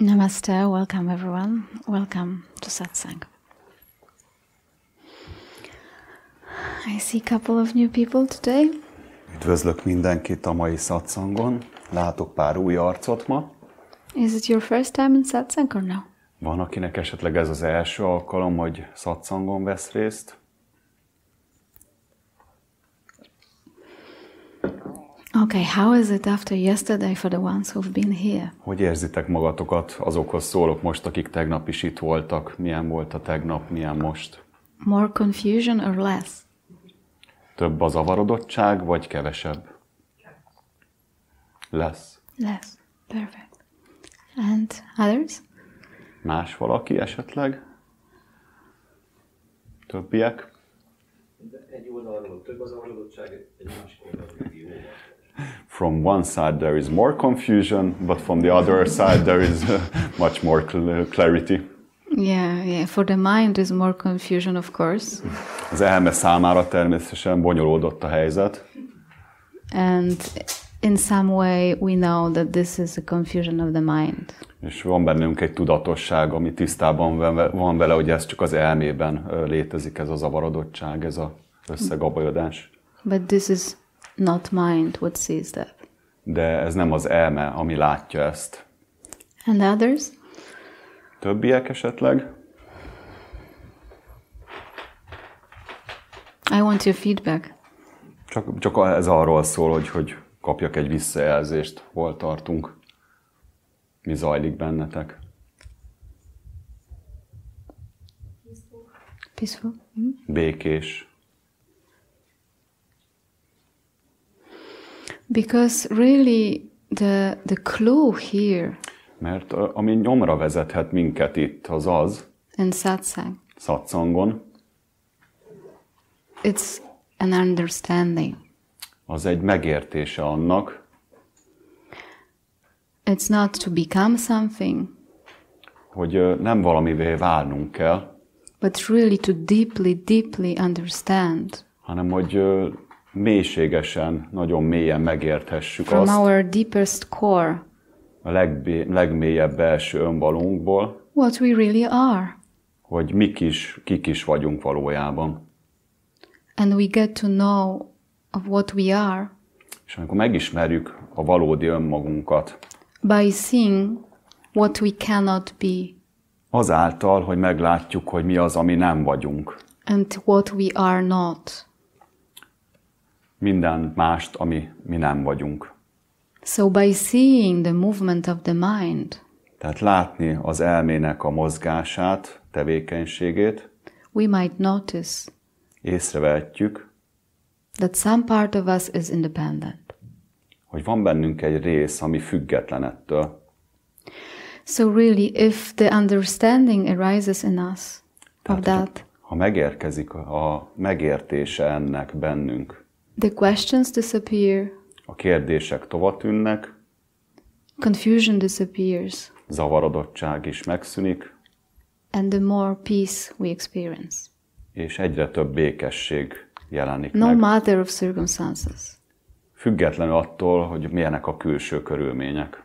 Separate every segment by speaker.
Speaker 1: Namaste, welcome everyone. Welcome to Szatszang. I see a couple of new people today.
Speaker 2: Üdvözlök mindenkit a mai Szatszangon. Látok pár új arcot ma.
Speaker 1: Is it your first time in Szatszang or no?
Speaker 2: Van, akinek esetleg ez az első alkalom, hogy Szatszangon vesz részt.
Speaker 1: Okay, how is it after yesterday for the ones who've been here?
Speaker 2: Hogy érzitek magatokat? Azokhoz szólok most, akik tegnap is itt voltak. Milyen volt a tegnap, milyen most?
Speaker 1: More confusion or less?
Speaker 2: Több a zavarodottság, vagy kevesebb? Lesz.
Speaker 1: Less. Perfect. And others?
Speaker 2: Más valaki esetleg? Többiek?
Speaker 3: Egy oldalról több a zavarodottság, egy másik oldalról meg jó.
Speaker 2: From one side there is more confusion, but from the other side there is much more clarity.
Speaker 1: Yeah. For the mind is more confusion, of course.
Speaker 2: Az elme számára természetesen bonyolódott a helyzet.
Speaker 1: And in some way we know that this is a confusion of the mind.
Speaker 2: És van bennünk egy tudatosság, ami tisztában van vele, hogy ez csak az elmében létezik, ez a zavarodottság, ez az összegabajodás.
Speaker 1: But this is not mind what sees that.
Speaker 2: De ez nem az elme, ami látja ezt.
Speaker 1: And others?
Speaker 2: Többiek esetleg?
Speaker 1: I want your feedback.
Speaker 2: Csak ez arról szól, hogy kapjak egy visszajelzést, hol tartunk, mi zajlik bennetek.
Speaker 1: Peaceful.
Speaker 2: Békés.
Speaker 1: Because really the clue here
Speaker 2: Mert ami nyomra vezethet minket itt, az az,
Speaker 1: in Szatszang,
Speaker 2: Szatszangon,
Speaker 1: it's an understanding.
Speaker 2: az egy megértése annak,
Speaker 1: It's not to become something,
Speaker 2: hogy nem valamivé válnunk kell,
Speaker 1: but really to deeply understand
Speaker 2: hanem hogy mélységesen, nagyon mélyen megérthessük
Speaker 1: from
Speaker 2: azt
Speaker 1: our deepest core
Speaker 2: a legmélyebb belső önvalónkból,
Speaker 1: what we really are.
Speaker 2: hogy kik is vagyunk valójában.
Speaker 1: And we get to know of what we are
Speaker 2: És amikor megismerjük a valódi önmagunkat,
Speaker 1: by seeing what we cannot be
Speaker 2: azáltal, hogy meglátjuk, hogy mi az, ami nem vagyunk.
Speaker 1: and what we are not.
Speaker 2: Minden mást, ami mi nem vagyunk.
Speaker 1: So by seeing the movement of the mind,
Speaker 2: Tehát látni az elmének a mozgását, tevékenységét,
Speaker 1: we might notice
Speaker 2: észrevehetjük,
Speaker 1: that some part of us is independent.
Speaker 2: hogy van bennünk egy rész, ami független ettől.
Speaker 1: So really, if the understanding arises in us of that,
Speaker 2: Ha megérkezik a megértése ennek bennünk,
Speaker 1: the questions disappear,
Speaker 2: a kérdések tovatűnnek,
Speaker 1: confusion disappears,
Speaker 2: zavarodottság is megszűnik,
Speaker 1: and the more peace we experience,
Speaker 2: és egyre több békesség jelenik
Speaker 1: no
Speaker 2: meg.
Speaker 1: matter of circumstances.
Speaker 2: Függetlenül attól, hogy milyenek a külső körülmények.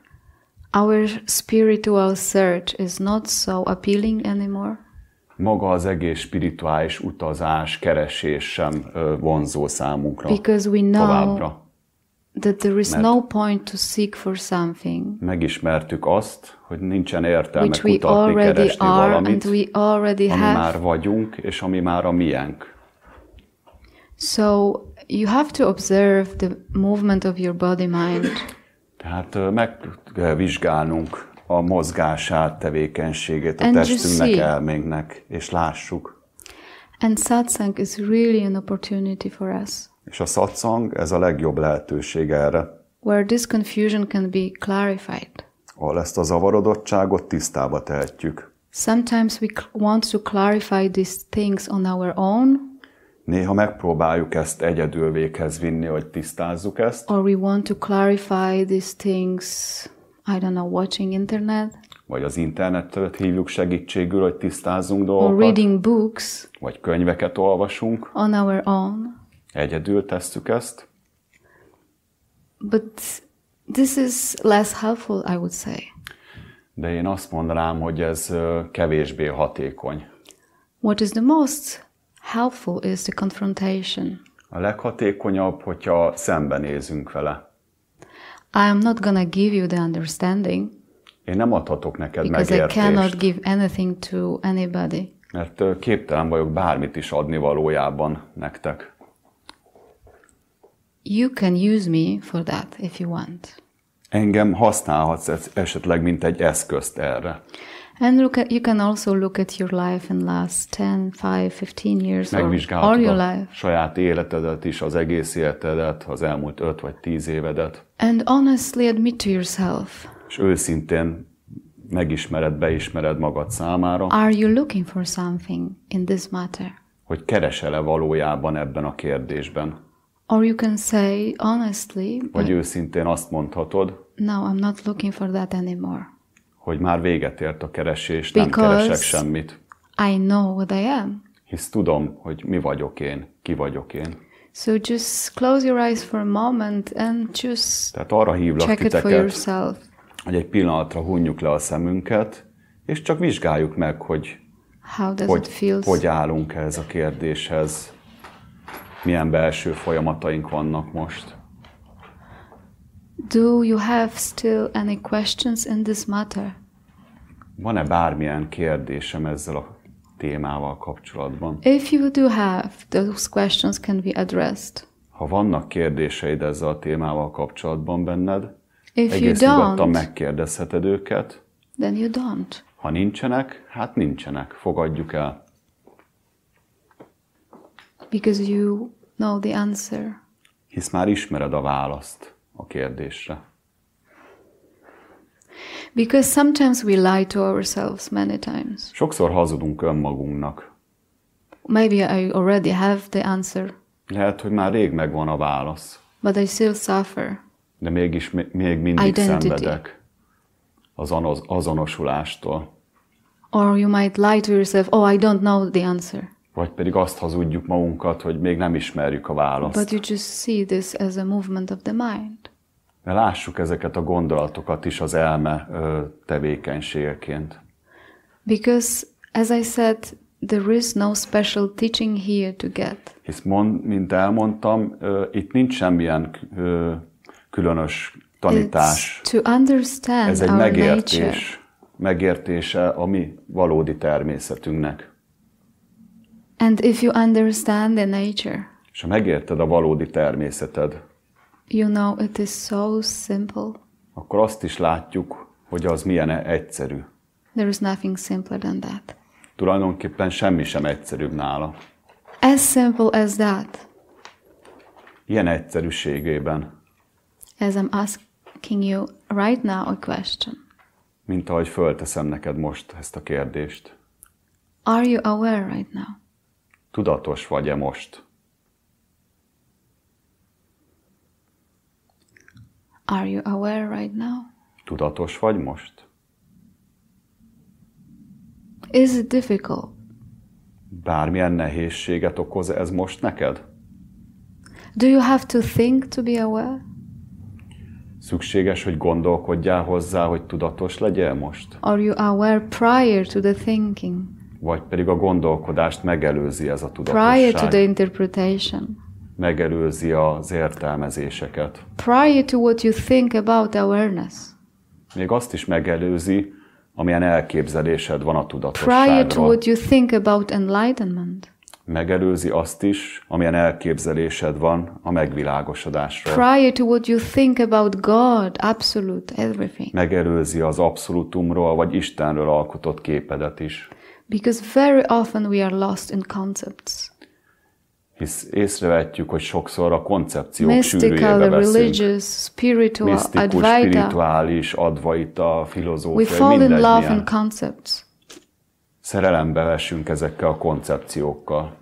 Speaker 1: Our spiritual search is not so appealing anymore.
Speaker 2: Maga az egész spirituális utazás, keresés sem vonzó számunkra
Speaker 1: Because we know
Speaker 2: továbbra.
Speaker 1: that there is no point to seek for something
Speaker 2: Megismertük azt, hogy nincsen értelme
Speaker 1: which we
Speaker 2: kutatni,
Speaker 1: already
Speaker 2: keresni
Speaker 1: are
Speaker 2: valamit,
Speaker 1: and we already
Speaker 2: ami
Speaker 1: have.
Speaker 2: már vagyunk, és ami már a miénk.
Speaker 1: So you have to observe the movement of your body-mind
Speaker 2: Tehát meg kell vizsgálnunk a mozgását, tevékenységét a
Speaker 1: And
Speaker 2: testünknek,
Speaker 1: you see.
Speaker 2: elménknek, és lássuk.
Speaker 1: and Szatszang is really an opportunity for us,
Speaker 2: És a szatszang, ez a legjobb lehetőség erre,
Speaker 1: where this confusion can be clarified.
Speaker 2: ahol ezt a zavarodottságot tisztába tehetjük.
Speaker 1: Sometimes we want to clarify these things on our own,
Speaker 2: Néha megpróbáljuk ezt egyedül véghez vinni, hogy tisztázzuk ezt,
Speaker 1: or we want to clarify these things, I don't know, watching internet,
Speaker 2: vagy az internetet hívjuk segítségül, hogy tisztázzunk
Speaker 1: or
Speaker 2: dolgokat,
Speaker 1: reading books
Speaker 2: vagy könyveket olvasunk,
Speaker 1: on our own.
Speaker 2: egyedül tesszük ezt.
Speaker 1: But this is less helpful, I would say.
Speaker 2: De én azt mondanám, hogy ez kevésbé hatékony.
Speaker 1: What is the most helpful is the confrontation.
Speaker 2: A leghatékonyabb, hogyha szembenézünk vele.
Speaker 1: I am not gonna give you the understanding.
Speaker 2: Én nem adhatok neked
Speaker 1: Because
Speaker 2: megértést.
Speaker 1: I cannot give anything to anybody.
Speaker 2: Mert képtelen vagyok bármit is adni valójában nektek.
Speaker 1: You can use me for that if you want.
Speaker 2: Engem használhatsz esetleg, mint egy eszközt erre.
Speaker 1: And you can also look at your life in last 10, 5, 15 years or all
Speaker 2: Megvizsgálhatod
Speaker 1: your
Speaker 2: a
Speaker 1: life.
Speaker 2: saját életedet is, az egész életedet, az elmúlt 5 vagy 10 évedet.
Speaker 1: And honestly admit to yourself.
Speaker 2: És őszintén beismered magad számára,
Speaker 1: Are you looking for something in this matter?
Speaker 2: hogy keresel-e valójában ebben a kérdésben.
Speaker 1: Or you can say honestly,
Speaker 2: Vagy őszintén azt mondhatod,
Speaker 1: no, I'm not looking for that anymore.
Speaker 2: hogy már véget ért a keresés, nem
Speaker 1: Because
Speaker 2: keresek semmit.
Speaker 1: I know what I am.
Speaker 2: Hisz tudom, hogy mi vagyok én, ki vagyok én.
Speaker 1: So just close your eyes for a moment and just
Speaker 2: Tehát arra hívlak
Speaker 1: check it for
Speaker 2: titeket,
Speaker 1: yourself.
Speaker 2: hogy egy pillanatra hunjuk le a szemünket, és csak vizsgáljuk meg, hogy
Speaker 1: How does it feel?
Speaker 2: hogy állunk ehhez a kérdéshez, milyen belső folyamataink vannak most.
Speaker 1: Do you have still any questions in this matter?
Speaker 2: Van-e bármilyen kérdésem ezzel a témával kapcsolatban?
Speaker 1: If you do have, those questions can be addressed.
Speaker 2: Ha vannak kérdéseid ezzel a témával kapcsolatban benned,
Speaker 1: If you
Speaker 2: egész nyugodtan
Speaker 1: don't,
Speaker 2: megkérdezheted őket.
Speaker 1: then you don't.
Speaker 2: Ha nincsenek, hát nincsenek. Fogadjuk el.
Speaker 1: Because you know the answer.
Speaker 2: Hisz már ismered a választ a kérdésre.
Speaker 1: Because sometimes we lie to ourselves many times.
Speaker 2: Sokszor hazudunk önmagunknak.
Speaker 1: Maybe I already have the answer,
Speaker 2: Lehet, hogy már rég megvan a válasz,
Speaker 1: but I still suffer.
Speaker 2: de mégis még mindig
Speaker 1: Identity.
Speaker 2: szenvedek az azonosulástól.
Speaker 1: Or you might lie to yourself, oh, I don't know the answer.
Speaker 2: Vagy pedig azt hazudjuk magunkat, hogy még nem ismerjük a választ.
Speaker 1: But you just see this as a movement of the mind.
Speaker 2: De lássuk ezeket a gondolatokat is az elme tevékenységeként.
Speaker 1: Because, as I said, there is no special teaching here to get.
Speaker 2: Hisz mint elmondtam, itt nincs semmilyen különös tanítás.
Speaker 1: It's to understand
Speaker 2: Ez egy
Speaker 1: our nature.
Speaker 2: megértése a mi valódi természetünknek.
Speaker 1: And if you understand the nature,
Speaker 2: És ha megérted a valódi természeted,
Speaker 1: you know it is so simple.
Speaker 2: akkor azt is látjuk, hogy az milyen egyszerű.
Speaker 1: There is nothing simpler than that.
Speaker 2: Tulajdonképpen semmi sem egyszerűbb nála.
Speaker 1: As simple as that.
Speaker 2: Ilyen egyszerűségében,
Speaker 1: As I'm asking you right now a question.
Speaker 2: mint ahogy fölteszem neked most ezt a kérdést.
Speaker 1: Are you aware right now?
Speaker 2: Tudatos vagy-e most?
Speaker 1: Are you aware right now?
Speaker 2: Tudatos vagy most?
Speaker 1: Is it difficult?
Speaker 2: Bármilyen nehézséget okoz ez most neked?
Speaker 1: Do you have to think to be aware?
Speaker 2: Szükséges, hogy gondolkodjál hozzá, hogy tudatos legyél most?
Speaker 1: Are you aware prior to the thinking?
Speaker 2: Vagy pedig a gondolkodást megelőzi ez a
Speaker 1: Prior to the
Speaker 2: tudatosság?
Speaker 1: interpretation?
Speaker 2: Megelőzi az értelmezéseket?
Speaker 1: Prior to what you think about awareness?
Speaker 2: Még azt is megelőzi, amilyen elképzelésed van a
Speaker 1: Prior to
Speaker 2: tudatosságról.
Speaker 1: what you think about enlightenment?
Speaker 2: Megelőzi azt is, amilyen elképzelésed van a megvilágosodásról.
Speaker 1: Prior to what you think about God, absolute, everything.
Speaker 2: Megelőzi az abszolútumról, vagy Istenről alkotott képedet is.
Speaker 1: Because very often we are lost in concepts.
Speaker 2: Hisz észrevehetjük, hogy sokszor a koncepciók
Speaker 1: Mystical,
Speaker 2: sűrűjébe veszünk.
Speaker 1: religious, spiritual,
Speaker 2: Misztikus,
Speaker 1: advaita.
Speaker 2: spirituális, advaita,
Speaker 1: We
Speaker 2: filozófiai,
Speaker 1: fall in
Speaker 2: mindegy
Speaker 1: love
Speaker 2: milyen.
Speaker 1: in concepts.
Speaker 2: Szerelembe vesünk ezekkel a koncepciókkal.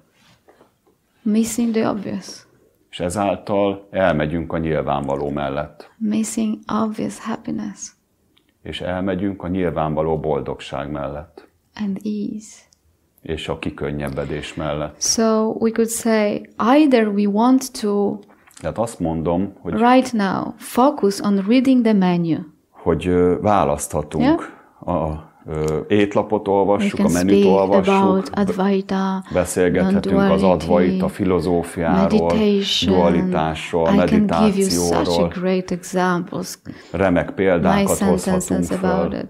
Speaker 1: Missing the obvious.
Speaker 2: És ezáltal elmegyünk a nyilvánvaló mellett.
Speaker 1: Missing obvious happiness
Speaker 2: És elmegyünk a nyilvánvaló boldogság mellett.
Speaker 1: and ease.
Speaker 2: És a kikönnyebbedés mellett.
Speaker 1: So we could say either we want to
Speaker 2: Tehát azt mondom, hogy,
Speaker 1: right now focus on reading the menu.
Speaker 2: hogy választhatunk,
Speaker 1: Yeah.
Speaker 2: étlapot olvassuk, a menüt olvassuk, beszélgethetünk az Advaita filozófiáról, dualitásról, meditációról, remek példákat hozhatunk fel,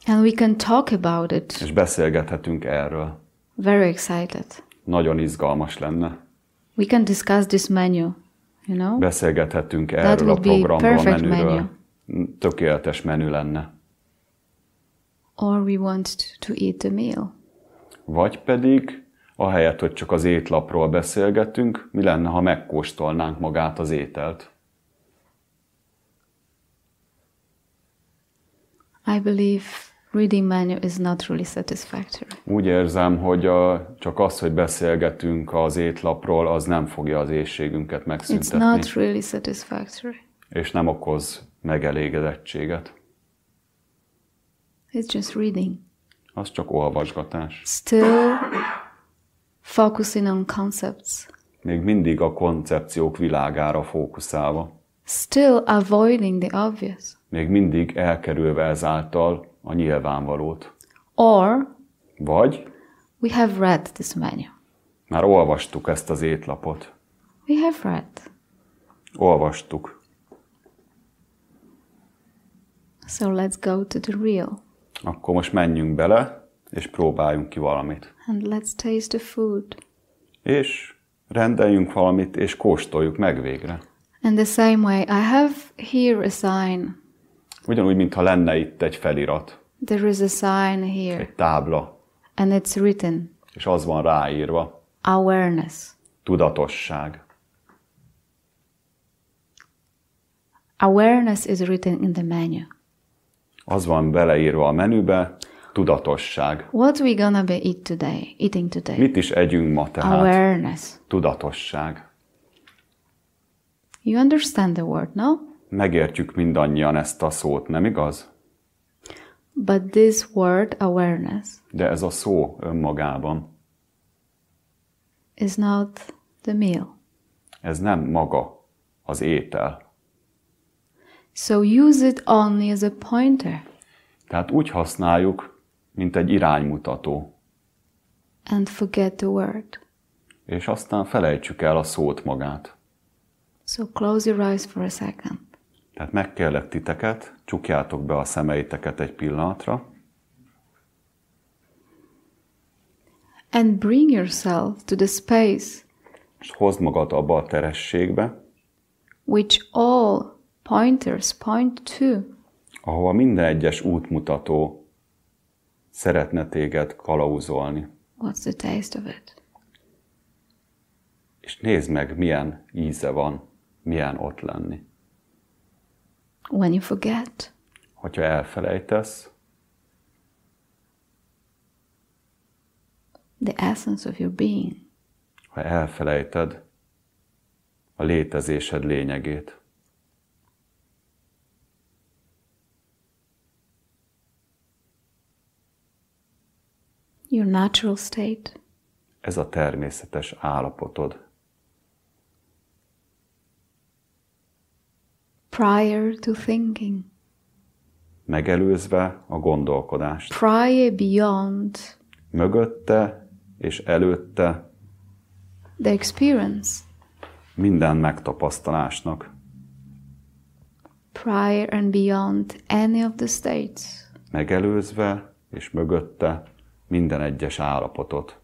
Speaker 1: and we can talk about it.
Speaker 2: És beszélgethetünk erről.
Speaker 1: Very excited.
Speaker 2: Nagyon izgalmas lenne.
Speaker 1: We can discuss this menu, you know?
Speaker 2: Beszélgethetünk erről a programról, a menüről. Tökéletes menü lenne.
Speaker 1: Or we want to eat the meal.
Speaker 2: Vagy pedig, ahelyett, hogy csak az étlapról beszélgetünk, mi lenne, ha megkóstolnánk magát az ételt?
Speaker 1: I believe reading menu is not really satisfactory.
Speaker 2: Úgy érzem, hogy csak az, hogy beszélgetünk az étlapról, az nem fogja az éhségünket megszüntetni.
Speaker 1: It's not really satisfactory.
Speaker 2: És nem okoz megelégedettséget.
Speaker 1: It's just reading.
Speaker 2: Az csak olvasgatás.
Speaker 1: Still focusing on concepts.
Speaker 2: Még mindig a koncepciók világára fókuszálva.
Speaker 1: Still avoiding the obvious.
Speaker 2: Még mindig elkerülve ezáltal a nyilvánvalót.
Speaker 1: Or
Speaker 2: vagy
Speaker 1: we have read this menu.
Speaker 2: Már olvastuk ezt az étlapot.
Speaker 1: We have read.
Speaker 2: Olvastuk.
Speaker 1: So let's go to the real.
Speaker 2: Akkor most menjünk bele, és próbáljunk ki valamit.
Speaker 1: And let's taste the food.
Speaker 2: És rendeljünk valamit, és kóstoljuk meg végre.
Speaker 1: And the same way, I have here a sign.
Speaker 2: Ugyanúgy, mintha lenne itt egy felirat.
Speaker 1: There is a sign here.
Speaker 2: Egy tábla.
Speaker 1: And it's written.
Speaker 2: És az van ráírva.
Speaker 1: Awareness.
Speaker 2: Tudatosság.
Speaker 1: Awareness is written in the menu.
Speaker 2: Az van beleírva a menübe, tudatosság.
Speaker 1: What we gonna be eating today?
Speaker 2: Mit is együnk ma tehát?
Speaker 1: Awareness.
Speaker 2: Tudatosság.
Speaker 1: You understand the word, no?
Speaker 2: Megértjük mindannyian ezt a szót, nem igaz?
Speaker 1: But this word, awareness,
Speaker 2: de ez a szó önmagában
Speaker 1: is not the meal.
Speaker 2: Ez nem maga az étel.
Speaker 1: So use it only as a pointer.
Speaker 2: Tehát úgy használjuk, mint egy iránymutató.
Speaker 1: And forget the word.
Speaker 2: És aztán felejtsük el a szót magát.
Speaker 1: So close your eyes for a second.
Speaker 2: Tehát megkérlek titeket, csukjátok be a szemeiteket egy pillanatra.
Speaker 1: And bring yourself to the space.
Speaker 2: És hozd magad abba a terességbe.
Speaker 1: Which all pointers point to.
Speaker 2: Ahova minden egyes útmutató szeretne téged kalauzolni.
Speaker 1: What's the taste of it?
Speaker 2: És nézd meg, milyen íze van, milyen ott lenni.
Speaker 1: When you forget.
Speaker 2: Hogyha elfelejtesz.
Speaker 1: The essence of your being.
Speaker 2: Ha elfelejted a létezésed lényegét.
Speaker 1: Your natural state.
Speaker 2: Ez a természetes állapotod.
Speaker 1: Prior to thinking.
Speaker 2: Megelőzve a gondolkodást.
Speaker 1: Prior beyond.
Speaker 2: Mögötte és előtte.
Speaker 1: The experience.
Speaker 2: Minden megtapasztalásnak.
Speaker 1: Prior and beyond any of the states.
Speaker 2: Megelőzve és mögötte minden egyes állapotot.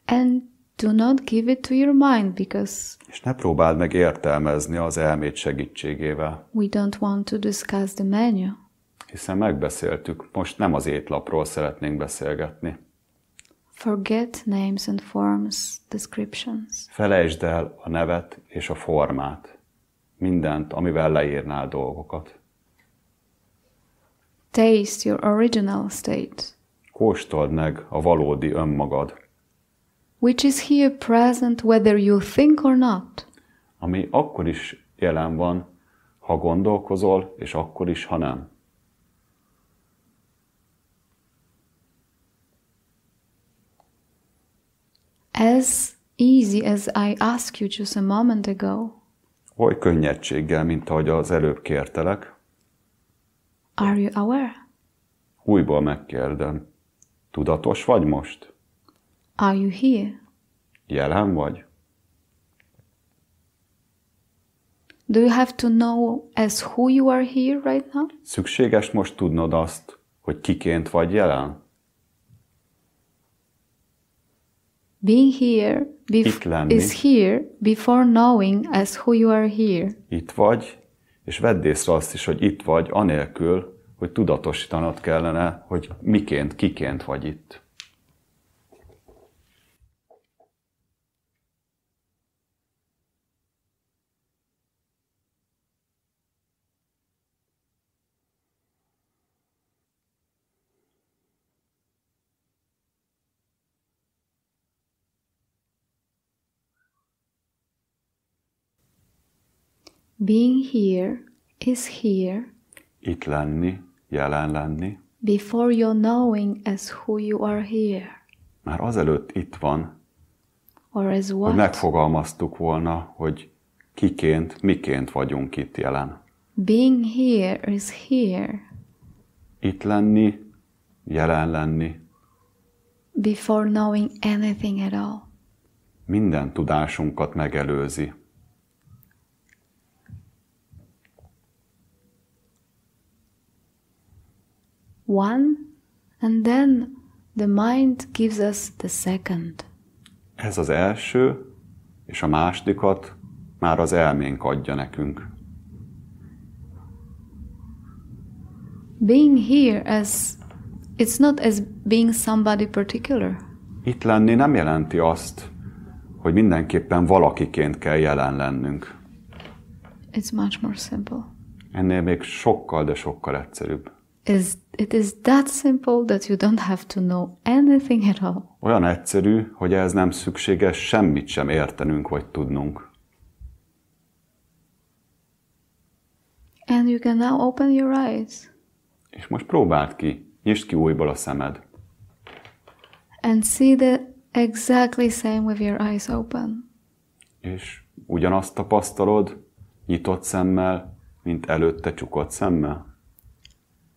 Speaker 1: And do not give it to your mind because
Speaker 2: és ne próbáld meg értelmezni az elméd segítségével.
Speaker 1: We don't want to discuss the menu.
Speaker 2: Hiszen megbeszéltük, most nem az étlapról szeretnénk beszélgetni.
Speaker 1: Forget names and forms, descriptions.
Speaker 2: Felejtsd el a nevet és a formát. Mindent, amivel leírnál dolgokat.
Speaker 1: Taste your original state.
Speaker 2: Kóstold meg a valódi önmagad.
Speaker 1: Which is here present whether you think or not.
Speaker 2: Ami akkor is jelen van, ha gondolkozol, és akkor is, ha nem.
Speaker 1: As easy as I asked you just a moment ago.
Speaker 2: Oly könnyedséggel, mint ahogy az előbb kértelek.
Speaker 1: Are you aware?
Speaker 2: Újból megkérdem. Tudatos vagy most?
Speaker 1: Are you here?
Speaker 2: Jelen vagy?
Speaker 1: Do you have to know as who you are here right now?
Speaker 2: Szükséges most tudnod azt, hogy kiként vagy jelen?
Speaker 1: Being here is here before knowing as who you are here.
Speaker 2: Itt vagy, és vedd észre azt is, hogy itt vagy, anélkül, hogy tudatosítanod kellene, hogy miként, kiként vagy itt.
Speaker 1: Being here is here
Speaker 2: Itt lenni, jelen lenni.
Speaker 1: before you're knowing as who you are here.
Speaker 2: Már azelőtt itt van,
Speaker 1: Or as
Speaker 2: hogy
Speaker 1: what?
Speaker 2: megfogalmaztuk volna, hogy kiként, miként vagyunk itt jelen.
Speaker 1: Being here is here
Speaker 2: Itt lenni, jelen lenni.
Speaker 1: before knowing anything at all.
Speaker 2: Minden tudásunkat megelőzi.
Speaker 1: One, and then the mind gives us the second.
Speaker 2: Ez az első, és a másodikat már az elménk adja nekünk.
Speaker 1: Being here it's not as being somebody particular.
Speaker 2: Itt lenni nem jelenti azt, hogy mindenképpen valakiként kell jelen lennünk.
Speaker 1: It's much more simple.
Speaker 2: Ennél még sokkal, de sokkal egyszerűbb.
Speaker 1: It is that simple that you don't have to know anything at all.
Speaker 2: Olyan egyszerű, hogy ehhez nem szükséges semmit sem értenünk vagy tudnunk.
Speaker 1: And you can now open your eyes.
Speaker 2: És most próbáld ki, nyisd ki újból a szemed.
Speaker 1: And see the exactly same with your eyes open.
Speaker 2: És ugyanazt tapasztalod, nyitott szemmel, mint előtte csukott szemmel.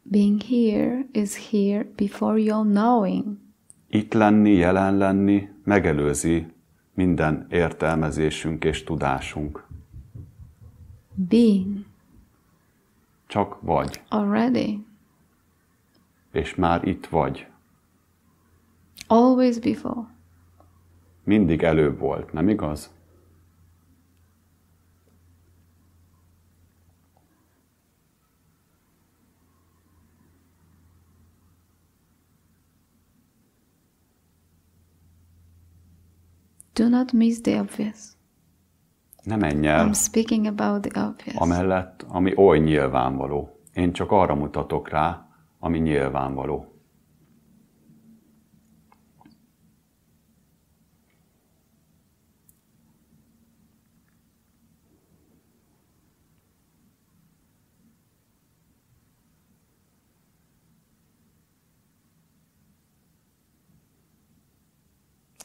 Speaker 1: Being here is here before you're knowing.
Speaker 2: Itt lenni, jelen lenni megelőzi minden értelmezésünk és tudásunk.
Speaker 1: Being
Speaker 2: Csak vagy,
Speaker 1: already.
Speaker 2: és már itt vagy.
Speaker 1: Always before.
Speaker 2: Mindig előbb volt, nem igaz?
Speaker 1: Do not miss the obvious.
Speaker 2: Ne menj el
Speaker 1: I'm speaking about the obvious.
Speaker 2: amellett, ami oly nyilvánvaló. Én csak arra mutatok rá, ami nyilvánvaló.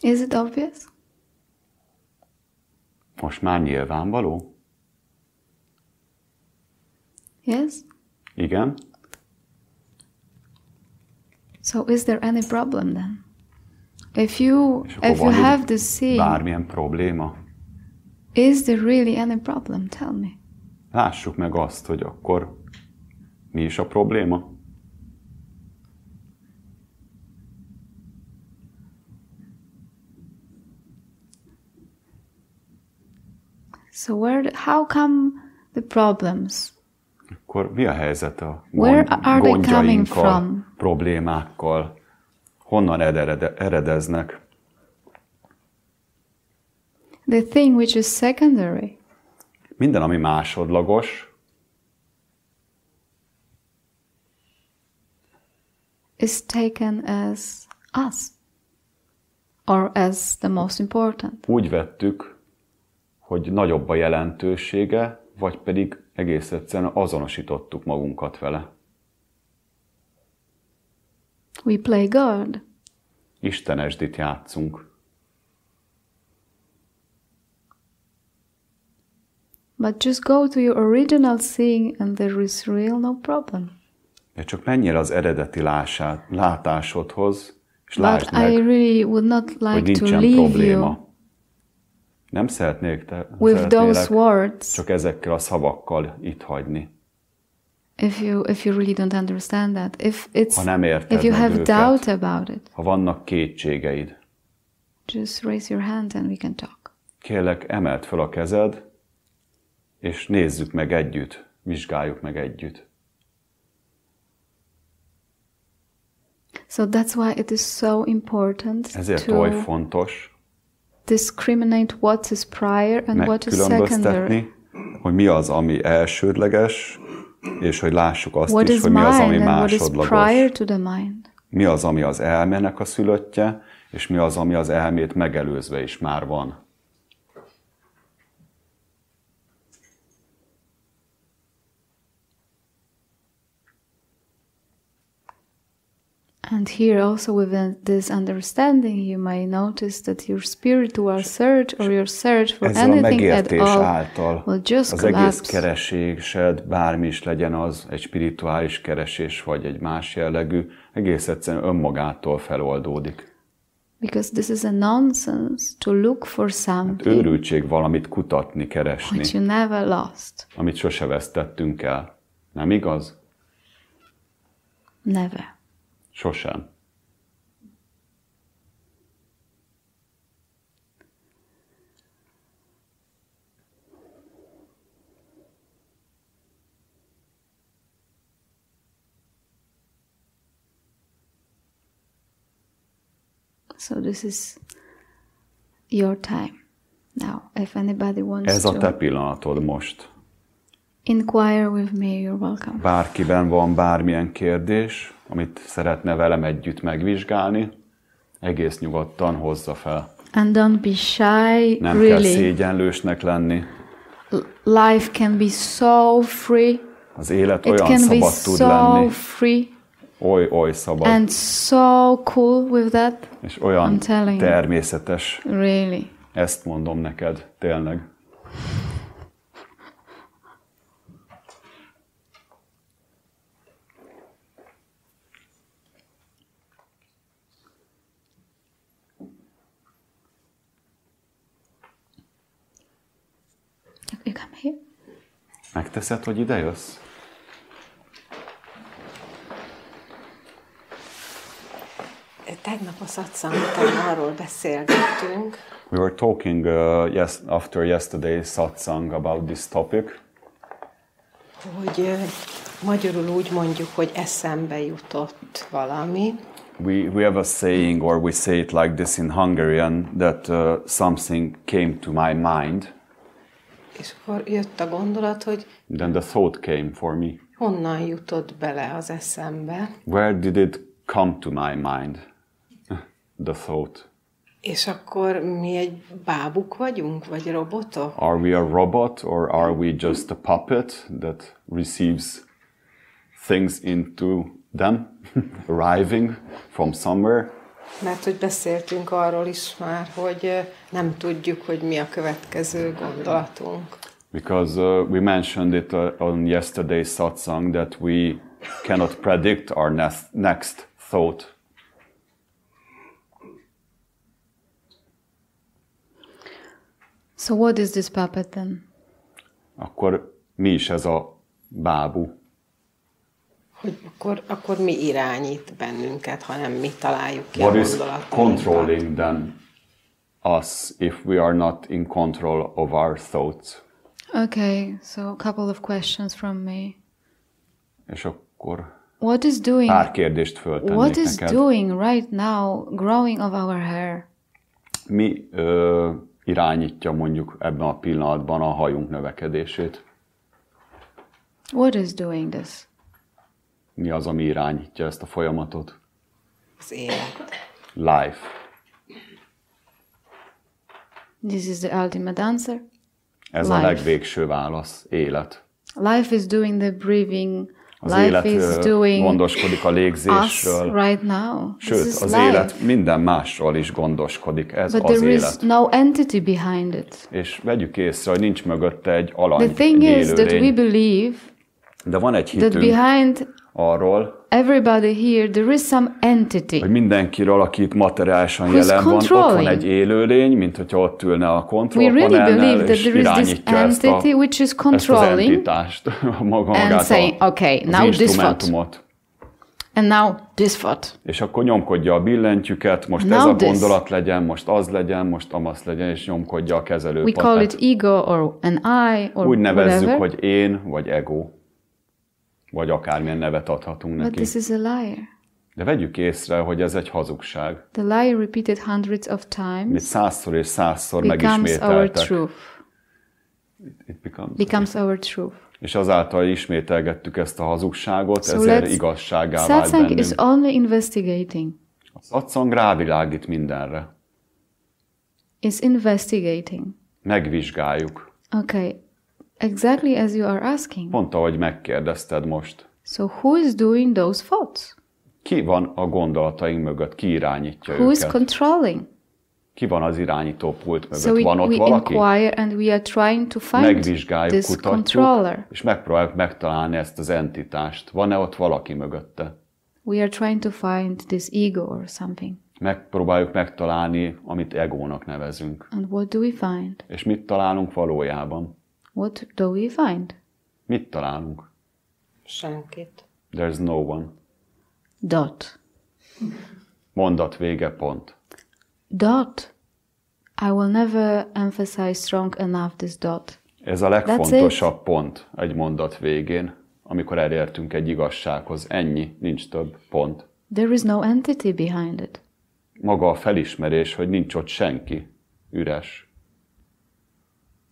Speaker 1: Is it obvious?
Speaker 2: Most már nyilvánvaló?
Speaker 1: Yes?
Speaker 2: Igen?
Speaker 1: So is there any problem then? If you
Speaker 2: És akkor van
Speaker 1: have
Speaker 2: itt
Speaker 1: the seeing,
Speaker 2: bármilyen probléma?
Speaker 1: is there really any problem? Tell me.
Speaker 2: Lássuk meg azt, hogy akkor mi is a probléma?
Speaker 1: So how come the problems?
Speaker 2: Akkor mi a helyzet a
Speaker 1: Where are they coming
Speaker 2: gondjainkkal,
Speaker 1: from?
Speaker 2: problémákkal? Honnan eredeznek?
Speaker 1: The thing which is secondary
Speaker 2: Minden, ami másodlagos,
Speaker 1: is taken as us or as the most important.
Speaker 2: úgy vettük, hogy nagyobb a jelentősége, vagy pedig egész egyszerűen azonosítottuk magunkat vele.
Speaker 1: We play God.
Speaker 2: Istenesdit játszunk.
Speaker 1: But just go to your original seeing and there is real no problem.
Speaker 2: De csak menjél az eredeti látásodhoz, és
Speaker 1: But
Speaker 2: lásd meg,
Speaker 1: I really would not
Speaker 2: hogy
Speaker 1: like to
Speaker 2: nincsen
Speaker 1: leave
Speaker 2: probléma.
Speaker 1: you
Speaker 2: Nem szeretnélek
Speaker 1: with those words
Speaker 2: csak ezekkel a szavakkal itt hagyni.
Speaker 1: if you really don't understand that.
Speaker 2: Ha nem érted
Speaker 1: If you
Speaker 2: meg
Speaker 1: have
Speaker 2: őket,
Speaker 1: doubt about it,
Speaker 2: ha vannak kétségeid,
Speaker 1: just raise your hand and we can talk.
Speaker 2: kérlek, emeld fel a kezed, és nézzük meg együtt, vizsgáljuk meg együtt.
Speaker 1: So that's why it is so important
Speaker 2: Ezért
Speaker 1: to
Speaker 2: oly fontos
Speaker 1: discriminate what is prior and what is secondary.
Speaker 2: megkülönböztetni, hogy mi az, ami elsődleges, és hogy lássuk azt
Speaker 1: What
Speaker 2: is,
Speaker 1: is
Speaker 2: hogy mi az, ami
Speaker 1: mind and what is
Speaker 2: másodlagos.
Speaker 1: prior to the mind.
Speaker 2: Mi az, ami az elmének a szülöttje, és mi az, ami az elmét megelőzve is már van.
Speaker 1: And here also with this understanding you may notice that your spiritual search or your search for
Speaker 2: Ezzel a
Speaker 1: anything at
Speaker 2: megértés
Speaker 1: all
Speaker 2: által
Speaker 1: will just
Speaker 2: az egész
Speaker 1: collapse.
Speaker 2: keresésed, bármi is legyen az, egy spirituális keresés, vagy egy más jellegű, egész egyszerűen önmagától feloldódik.
Speaker 1: Because this is a nonsense to look for something
Speaker 2: Őrültség valamit kutatni, keresni,
Speaker 1: which you never lost.
Speaker 2: amit sose vesztettünk el. Nem igaz?
Speaker 1: Never.
Speaker 2: Sosem.
Speaker 1: So this is your time. Now, if anybody wants
Speaker 2: Ez a te
Speaker 1: to
Speaker 2: pillanatod most.
Speaker 1: inquire with me, you're welcome.
Speaker 2: Bárkiben van bármilyen kérdés, amit szeretne velem együtt megvizsgálni, egész nyugodtan hozza fel.
Speaker 1: And don't be shy,
Speaker 2: Nem kell
Speaker 1: really.
Speaker 2: szégyenlősnek lenni.
Speaker 1: Life can be so free.
Speaker 2: Az élet
Speaker 1: It
Speaker 2: olyan
Speaker 1: can be
Speaker 2: szabad tud
Speaker 1: so
Speaker 2: lenni,
Speaker 1: free
Speaker 2: oly szabad,
Speaker 1: and so cool with that.
Speaker 2: és olyan
Speaker 1: I'm telling you.
Speaker 2: természetes.
Speaker 1: Really.
Speaker 2: Ezt mondom neked, tényleg.
Speaker 1: You come here.
Speaker 2: Megteszed, hogy ide jössz?
Speaker 4: Tegnap a Szatszang után arról beszélgettünk,
Speaker 2: We were talking after yesterday's Szatszang about this topic.
Speaker 4: hogy magyarul úgy mondjuk, hogy eszembe jutott valami.
Speaker 2: We have a saying, or we say it like this in Hungarian, that something came to my mind.
Speaker 4: És akkor jött a gondolat, hogy
Speaker 2: Then the thought came for me.
Speaker 4: honnan jutott bele az eszembe.
Speaker 2: Where did it come to my mind? The thought.
Speaker 4: És akkor mi egy bábuk vagyunk, vagy robotok?
Speaker 2: Are we a robot, or are we just a puppet that receives things into them, arriving from somewhere?
Speaker 4: Mert hogy beszéltünk arról is már, hogy nem tudjuk, hogy mi a következő gondolatunk.
Speaker 2: Because we mentioned it on yesterday's satsang that we cannot predict our next thought.
Speaker 1: So what is this puppet then?
Speaker 2: Akkor mi is ez a bábú?
Speaker 4: Hogy akkor mi irányít bennünket, ha nem mi találjuk ki
Speaker 2: What
Speaker 4: a
Speaker 2: is
Speaker 4: gondolatainkat.
Speaker 2: controlling then us if we are not in control of our thoughts?
Speaker 1: Okay, so a couple of questions from me.
Speaker 2: És akkor
Speaker 1: What is doing?
Speaker 2: pár kérdést föltennék
Speaker 1: What is
Speaker 2: neked.
Speaker 1: doing right now growing of our hair?
Speaker 2: Mi irányítja mondjuk ebben a pillanatban a hajunk növekedését?
Speaker 1: What is doing this?
Speaker 2: Mi az, ami irányítja ezt a folyamatot?
Speaker 4: Az élet.
Speaker 2: Life.
Speaker 1: This is the ultimate answer.
Speaker 2: Ez
Speaker 1: Life.
Speaker 2: a legvégső válasz. Élet.
Speaker 1: Life is doing the breathing
Speaker 2: Az élet gondoskodik a légzésről.
Speaker 1: Right now.
Speaker 2: Sőt, az élet minden másról is gondoskodik. Ez
Speaker 1: But
Speaker 2: az
Speaker 1: there
Speaker 2: élet.
Speaker 1: is no entity behind it.
Speaker 2: És vegyük észre, hogy nincs mögötte egy alany,
Speaker 1: The thing
Speaker 2: egy
Speaker 1: is that we
Speaker 2: élőlény.
Speaker 1: believe
Speaker 2: De van egy
Speaker 1: that
Speaker 2: hitünk
Speaker 1: behind
Speaker 2: arról,
Speaker 1: everybody here there is some entity
Speaker 2: hogy mindenkiről, aki itt materiálisan
Speaker 1: who's
Speaker 2: jelen van, ott van
Speaker 1: controlling.
Speaker 2: egy élőlény, mint hogyha ott ülne a
Speaker 1: We really
Speaker 2: kontrollpanelnel,
Speaker 1: believe that
Speaker 2: és
Speaker 1: there is this
Speaker 2: irányítja ezt
Speaker 1: entity which is
Speaker 2: ezt az
Speaker 1: controlling
Speaker 2: entitást,
Speaker 1: and
Speaker 2: magát
Speaker 1: saying, okay,
Speaker 2: az
Speaker 1: now this what?
Speaker 2: instrumentumot.
Speaker 1: And now this what?
Speaker 2: És akkor nyomkodja a billentyűket, most
Speaker 1: Now
Speaker 2: ez a
Speaker 1: this.
Speaker 2: gondolat legyen, most az legyen, most amaz legyen, és nyomkodja a kezelő
Speaker 1: We call it ego or an I or
Speaker 2: Úgy nevezzük,
Speaker 1: whatever.
Speaker 2: hogy én, vagy ego. Vagy akármilyen nevet adhatunk
Speaker 1: But
Speaker 2: neki.
Speaker 1: this is a liar.
Speaker 2: De vegyük észre, hogy ez egy hazugság.
Speaker 1: The lie repeated hundreds of
Speaker 2: Mit
Speaker 1: times
Speaker 2: százszor és százszor
Speaker 1: becomes our
Speaker 2: megismételtek.
Speaker 1: truth.
Speaker 2: It
Speaker 1: Becomes our truth.
Speaker 2: És azáltal ismételgettük ezt a hazugságot,
Speaker 1: So
Speaker 2: ezért
Speaker 1: let's-
Speaker 2: igazsággá vált
Speaker 1: Szatszang
Speaker 2: bennünk.
Speaker 1: is only investigating.
Speaker 2: A szatszang rávilágít mindenre.
Speaker 1: Is investigating.
Speaker 2: Megvizsgáljuk.
Speaker 1: Okay. Exactly as you are asking.
Speaker 2: Pont ahogy megkérdezted most.
Speaker 1: So who is doing those thoughts?
Speaker 2: Ki van a gondolataink mögött? Ki irányítja
Speaker 1: Who is
Speaker 2: őket?
Speaker 1: controlling?
Speaker 2: Ki van az irányító pult mögött?
Speaker 1: So
Speaker 2: Van ott
Speaker 1: we
Speaker 2: valaki?
Speaker 1: inquire and we are trying to find
Speaker 2: Megvizsgáljuk,
Speaker 1: this
Speaker 2: kutatjuk,
Speaker 1: controller.
Speaker 2: és megpróbáljuk megtalálni ezt az entitást. Van-e ott valaki mögötte?
Speaker 1: We are trying to find this ego or something.
Speaker 2: Megpróbáljuk megtalálni, amit egónak nevezünk.
Speaker 1: And what do we find?
Speaker 2: És mit találunk valójában?
Speaker 1: What do we find?
Speaker 2: Mit találunk?
Speaker 4: Senkit.
Speaker 2: There's no one.
Speaker 1: Dot.
Speaker 2: Mondat vége, pont.
Speaker 1: Dot. I will never emphasize strong enough this dot.
Speaker 2: Ez a legfontosabb pont egy mondat végén, amikor elértünk egy igazsághoz. Ennyi, nincs több, pont.
Speaker 1: There is no entity behind it.
Speaker 2: Maga a felismerés, hogy nincs ott senki, üres.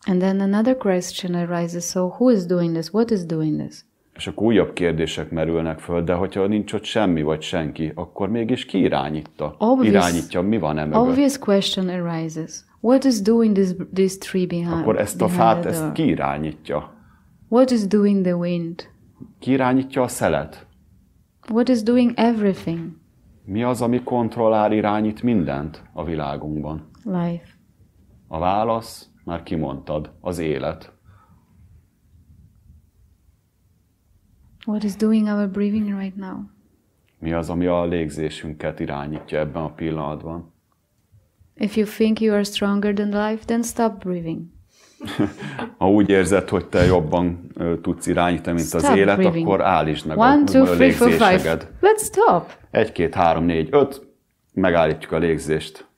Speaker 1: And then another question arises. So who is doing this? What is doing this?
Speaker 2: És akkor újabb kérdések merülnek föl, de hogyha nincs ott semmi vagy senki, akkor mégis ki irányítja? Irányítja, mi van mögött?
Speaker 1: Obvious question arises. What is doing this tree behind?
Speaker 2: Akkor ezt a
Speaker 1: behind
Speaker 2: fát,
Speaker 1: the
Speaker 2: ezt
Speaker 1: door?
Speaker 2: ki irányítja?
Speaker 1: What is doing the wind?
Speaker 2: Ki irányítja a szelet?
Speaker 1: What is doing everything?
Speaker 2: Mi az, ami kontrollál, irányít mindent a világunkban?
Speaker 1: Life.
Speaker 2: A válasz, már kimondtad, az élet.
Speaker 1: What is doing our breathing right now?
Speaker 2: Mi az, ami a légzésünket irányítja ebben a pillanatban?
Speaker 1: If you think you are stronger than life, then stop breathing.
Speaker 2: Ha úgy érzed, hogy te jobban tudsz irányítani, mint az
Speaker 1: Stop
Speaker 2: élet,
Speaker 1: breathing.
Speaker 2: akkor állítsd meg
Speaker 1: 1, 2,
Speaker 2: a
Speaker 1: 3, 4, 5.
Speaker 2: légzéseged.
Speaker 1: Let's stop.
Speaker 2: 1, 2, 3, 4, 5, megállítjuk a légzést.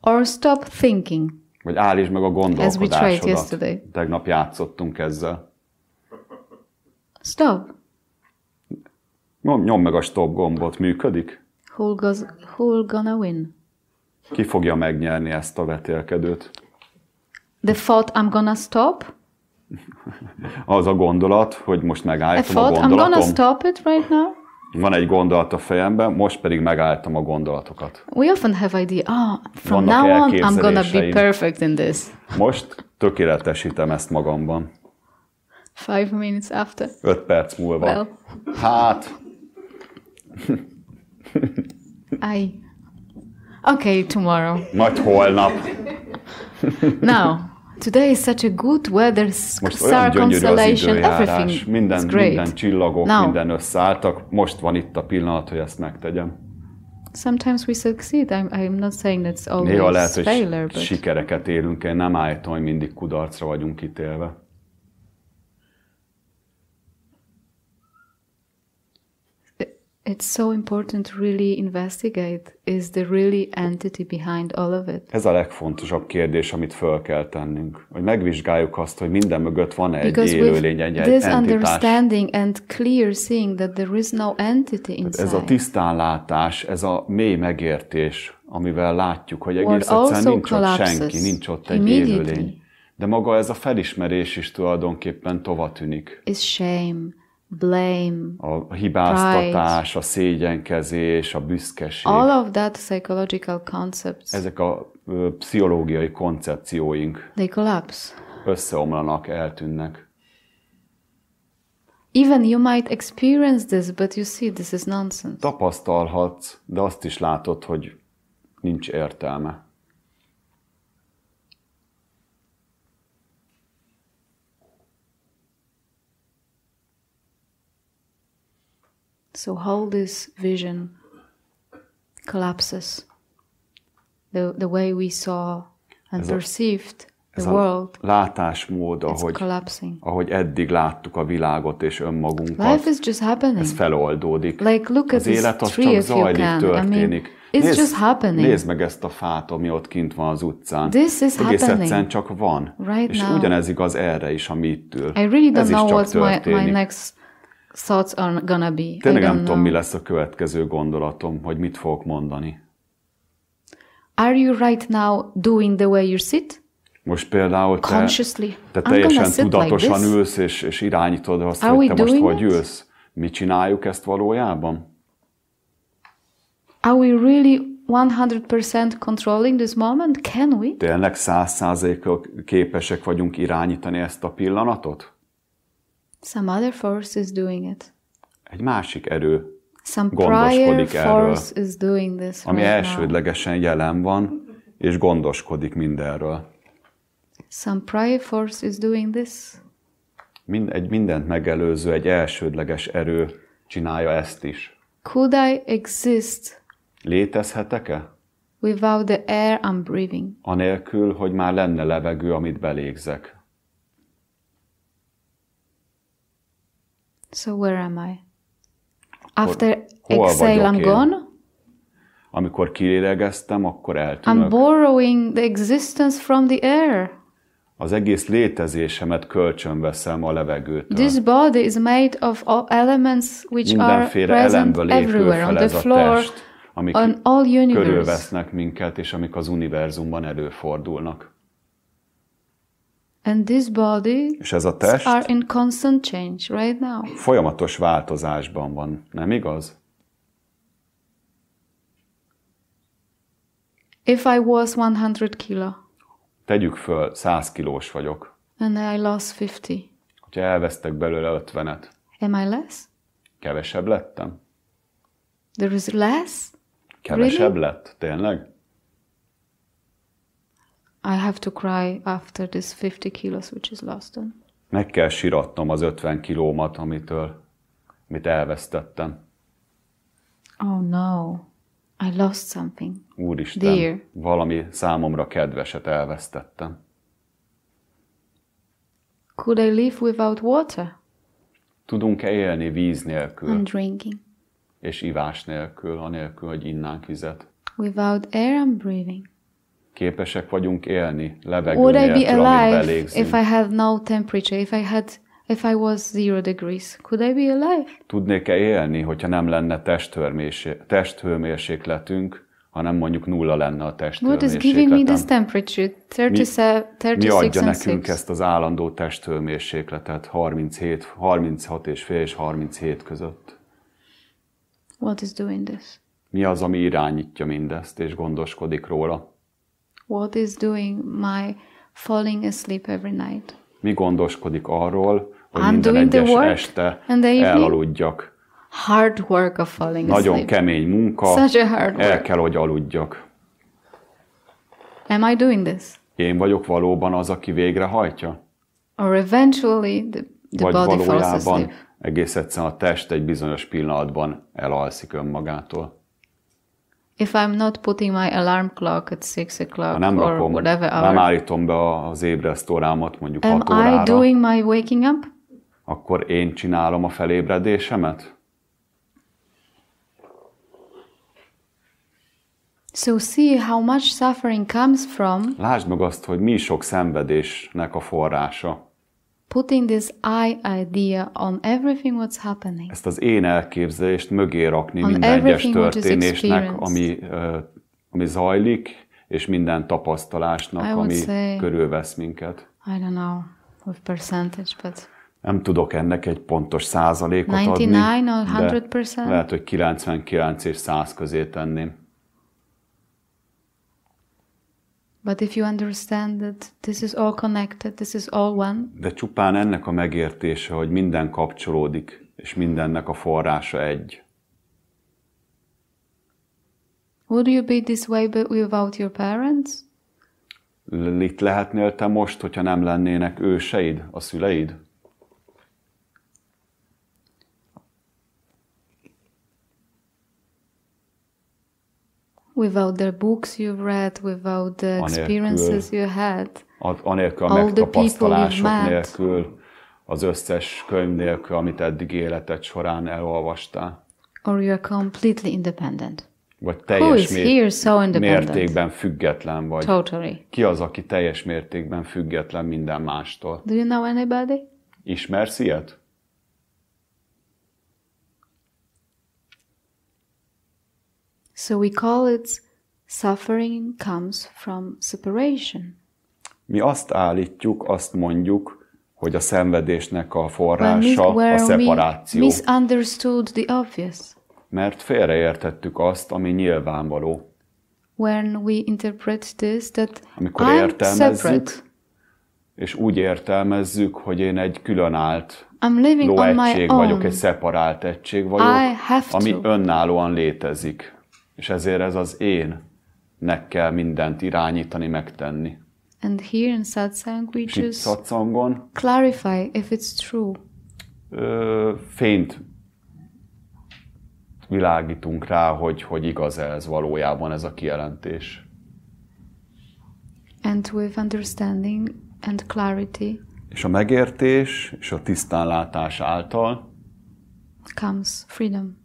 Speaker 1: Or stop thinking.
Speaker 2: Vagy állítsd meg a
Speaker 1: As we tried
Speaker 2: gondolkodásodat.
Speaker 1: yesterday.
Speaker 2: Tegnap játszottunk ezzel.
Speaker 1: Stop.
Speaker 2: Nyomd meg a stop gombot, működik?
Speaker 1: Who'll gonna win?
Speaker 2: Ki fogja megnyerni ezt a vetélkedőt?
Speaker 1: The thought I'm gonna stop?
Speaker 2: Az a gondolat, hogy most
Speaker 1: I
Speaker 2: megállítom a
Speaker 1: thought I'm gonna
Speaker 2: gondolatom.
Speaker 1: stop it right now?
Speaker 2: Van egy gondolat a fejemben, most pedig megállítom a gondolatokat.
Speaker 1: We often have idea, from
Speaker 2: Vannak
Speaker 1: now on I'm gonna be
Speaker 2: elképzeléseim.
Speaker 1: perfect in this.
Speaker 2: Most tökéletesítem ezt magamban.
Speaker 1: 5 minutes after.
Speaker 2: 5 perc múlva.
Speaker 1: Well.
Speaker 2: Hát,
Speaker 1: Okay, tomorrow.
Speaker 2: majd holnap.
Speaker 1: Now, today is such a good weather,
Speaker 2: Most
Speaker 1: star
Speaker 2: olyan gyönyörű az
Speaker 1: constellation,
Speaker 2: időjárás,
Speaker 1: everything
Speaker 2: minden,
Speaker 1: is great.
Speaker 2: minden csillagok,
Speaker 1: Now.
Speaker 2: minden összeálltak. Most van itt a pillanat, hogy ezt megtegyem.
Speaker 1: Sometimes we succeed. I'm not saying that's
Speaker 2: Néha lehet,
Speaker 1: always
Speaker 2: hogy
Speaker 1: failure, but
Speaker 2: sikereket élünk, én nem állítom, hogy mindig kudarcra vagyunk ítélve.
Speaker 1: it's so important to really investigate. Is the really entity behind all of it?
Speaker 2: Ez a legfontosabb kérdés, amit föl kell tennünk. Hogy megvizsgáljuk azt, hogy minden mögött van egy
Speaker 1: Because
Speaker 2: élőlény,
Speaker 1: with
Speaker 2: egy
Speaker 1: this
Speaker 2: entitás.
Speaker 1: understanding and clear seeing that there is no entity inside,
Speaker 2: Ez a tisztánlátás, ez a mély megértés, amivel látjuk, hogy egész
Speaker 1: World
Speaker 2: egyszerűen
Speaker 1: also
Speaker 2: nincs ott
Speaker 1: collapses
Speaker 2: senki, nincs ott egy
Speaker 1: immediately.
Speaker 2: élőlény. De maga ez a felismerés is tulajdonképpen tovatűnik.
Speaker 1: is shame, blame,
Speaker 2: A hibáztatás, a szégyenkezés, a büszkeség.
Speaker 1: all of that psychological concepts,
Speaker 2: Ezek a pszichológiai koncepcióink
Speaker 1: they collapse.
Speaker 2: összeomlanak, eltűnnek.
Speaker 1: Even you might experience this, but you see this is nonsense.
Speaker 2: Tapasztalhatsz, de azt is látod, hogy nincs értelme.
Speaker 1: So how this vision collapses, the way we saw and perceived the world,
Speaker 2: látásmód, ahogy eddig láttuk a világot és önmagunkat,
Speaker 1: life is just happening.
Speaker 2: Ez feloldódik.
Speaker 1: Like, look at
Speaker 2: az élet az csak zajlik, történik.
Speaker 1: It's just happening.
Speaker 2: Nézd meg ezt a fát, ami ott kint van az utcán.
Speaker 1: This is
Speaker 2: egész
Speaker 1: happening.
Speaker 2: egyszerűen csak van.
Speaker 1: Right
Speaker 2: és
Speaker 1: now.
Speaker 2: ugyanez igaz erre is, ami itt ül.
Speaker 1: I really don't
Speaker 2: Ez is
Speaker 1: know
Speaker 2: csak
Speaker 1: what my
Speaker 2: történik.
Speaker 1: next thoughts are gonna be.
Speaker 2: Tényleg
Speaker 1: I don't
Speaker 2: nem tudom,
Speaker 1: know.
Speaker 2: mi lesz a következő gondolatom, hogy mit fogok mondani.
Speaker 1: Are you right now doing the way you sit?
Speaker 2: Most például te teljesen tudatosan
Speaker 1: like
Speaker 2: ülsz, és irányítod azt, hogy te most hogy ülsz. Mi csináljuk ezt valójában?
Speaker 1: Are we really 100% controlling this moment? Can we?
Speaker 2: Tényleg 100%-kal képesek vagyunk irányítani ezt a pillanatot?
Speaker 1: Some other force is doing it.
Speaker 2: Egy másik erő
Speaker 1: Some
Speaker 2: gondoskodik erről,
Speaker 1: is doing this
Speaker 2: ami
Speaker 1: right
Speaker 2: elsődlegesen jelen van, és gondoskodik mindenről.
Speaker 1: Some prior force is doing this.
Speaker 2: Egy mindent megelőző, egy elsődleges erő csinálja ezt is.
Speaker 1: Could I exist
Speaker 2: Létezhetek-e?
Speaker 1: without the air I'm breathing?
Speaker 2: Anélkül, hogy már lenne levegő, amit belégzek.
Speaker 1: So where am I? After exhale, I'm gone.
Speaker 2: Amikor kilélegeztem, akkor eltűnök.
Speaker 1: I'm borrowing the existence from the air.
Speaker 2: Az egész létezésemet kölcsönveszem a levegőtől.
Speaker 1: This body is made of all elements which are present everywhere, on the floor,
Speaker 2: amik
Speaker 1: on all universe.
Speaker 2: körülvesznek minket, és amik az univerzumban előfordulnak.
Speaker 1: And this body
Speaker 2: és ez a test
Speaker 1: are in constant change right now.
Speaker 2: Folyamatos változásban van, nem igaz?
Speaker 1: If I was 100 kilo.
Speaker 2: Tegyük föl, 100 kilós vagyok.
Speaker 1: And I lost 50.
Speaker 2: Hogyha elvesztek belőle 50-et.
Speaker 1: Am I less?
Speaker 2: Kevesebb lettem?
Speaker 1: There is less?
Speaker 2: Kevesebb lett, tényleg?
Speaker 1: I have to cry after this 50 kilos which is lost.
Speaker 2: Meg kell siratnom az 50 kilómat, amit elvesztettem.
Speaker 1: Oh no, I lost something.
Speaker 2: Úristen,
Speaker 1: dear.
Speaker 2: Valami számomra kedveset elvesztettem.
Speaker 1: Could I live without water?
Speaker 2: Tudunk-e élni víz nélkül?
Speaker 1: And drinking.
Speaker 2: És ivás nélkül, anélkül, hogy innánk vizet?
Speaker 1: Without air and breathing.
Speaker 2: Képesek vagyunk élni levegő
Speaker 1: Would
Speaker 2: nélkül,
Speaker 1: I be
Speaker 2: amit
Speaker 1: alive
Speaker 2: belégzünk?
Speaker 1: if I had no temperature? If I was 0 degrees, could I be alive?
Speaker 2: Tudnék-e élni, hogyha nem lenne testhőmérsékletünk, hanem mondjuk 0 lenne a testhőmérsékletem?
Speaker 1: What is giving me this temperature? 36
Speaker 2: mi adja
Speaker 1: and
Speaker 2: nekünk
Speaker 1: 6.
Speaker 2: ezt az állandó testhőmérsékletet 36,5 és 37 között?
Speaker 1: What is doing this?
Speaker 2: Mi az, ami irányítja mindezt és gondoskodik róla?
Speaker 1: What is doing my falling asleep every night?
Speaker 2: Mi gondoskodik arról, hogy
Speaker 1: I'm
Speaker 2: minden
Speaker 1: doing the
Speaker 2: egyes
Speaker 1: work
Speaker 2: este
Speaker 1: and the evening.
Speaker 2: elaludjak?
Speaker 1: Hard work of falling
Speaker 2: Nagyon
Speaker 1: asleep.
Speaker 2: kemény munka,
Speaker 1: Such a hard work.
Speaker 2: el kell, hogy aludjak.
Speaker 1: Am I doing this?
Speaker 2: Én vagyok valóban az, aki végrehajtja?
Speaker 1: Or eventually the
Speaker 2: Vagy
Speaker 1: body falls
Speaker 2: valójában
Speaker 1: asleep?
Speaker 2: egész egyszerűen a test egy bizonyos pillanatban elalszik önmagától?
Speaker 1: If I'm not putting my alarm clock at 6 o'clock or whatever hour,
Speaker 2: nem állítom be az ébresztórámat mondjuk 6
Speaker 1: am
Speaker 2: órára,
Speaker 1: I doing my waking up?
Speaker 2: akkor én csinálom a felébredésemet?
Speaker 1: So see how much suffering comes from
Speaker 2: Lásd meg azt, hogy mi sok szenvedésnek a forrása.
Speaker 1: putting this I idea on everything what's happening.
Speaker 2: Ezt az én elképzelést mögé rakni
Speaker 1: On
Speaker 2: minden egyes
Speaker 1: everything what is
Speaker 2: történésnek,
Speaker 1: experienced.
Speaker 2: ami zajlik, és minden tapasztalásnak,
Speaker 1: I would
Speaker 2: ami
Speaker 1: say-
Speaker 2: körülvesz minket.
Speaker 1: I don't know with percentage, but
Speaker 2: Nem tudok ennek egy pontos százalékot adni,
Speaker 1: 99 or
Speaker 2: de
Speaker 1: 100%?
Speaker 2: lehet, hogy 99 és 100 közé tenném.
Speaker 1: But if you understand that this is all connected, this is all one.
Speaker 2: De csupán ennek a megértése, hogy minden kapcsolódik, és mindennek a forrása egy.
Speaker 1: Would you be this way without your parents?
Speaker 2: Itt lehetnél te most, hogyha nem lennének őseid, a szüleid?
Speaker 1: Without the books you've read, without the experiences you had,
Speaker 2: anélkül a megtapasztalások nélkül, az összes könyv nélkül, amit eddig életed során elolvastál.
Speaker 1: Or you are completely independent.
Speaker 2: Vagy teljes mértékben független vagy.
Speaker 1: Totally.
Speaker 2: Ki az, aki teljes mértékben független minden mástól?
Speaker 1: Do you know anybody?
Speaker 2: Ismersz ilyet?
Speaker 1: So we call it suffering comes from separation.
Speaker 2: Mi azt állítjuk, azt mondjuk, hogy a szenvedésnek a forrása a szeparáció.
Speaker 1: We misunderstood the obvious.
Speaker 2: Mert félreértettük azt, ami nyilvánvaló.
Speaker 1: When we interpret this, that
Speaker 2: amikor
Speaker 1: I'm
Speaker 2: értelmezzük,
Speaker 1: separate.
Speaker 2: És úgy értelmezzük, hogy én egy különállt
Speaker 1: lóegység
Speaker 2: vagyok, egy szeparált egység vagyok, ami önállóan létezik. És ezért ez az énnek kell mindent irányítani, megtenni.
Speaker 1: And here in Szatszang we just
Speaker 2: Szatszangon
Speaker 1: clarify if it's true.
Speaker 2: Fényt világítunk rá, hogy igaz ez valójában ez a kijelentés.
Speaker 1: And with understanding and clarity
Speaker 2: és a megértés és a tisztánlátás által
Speaker 1: comes freedom.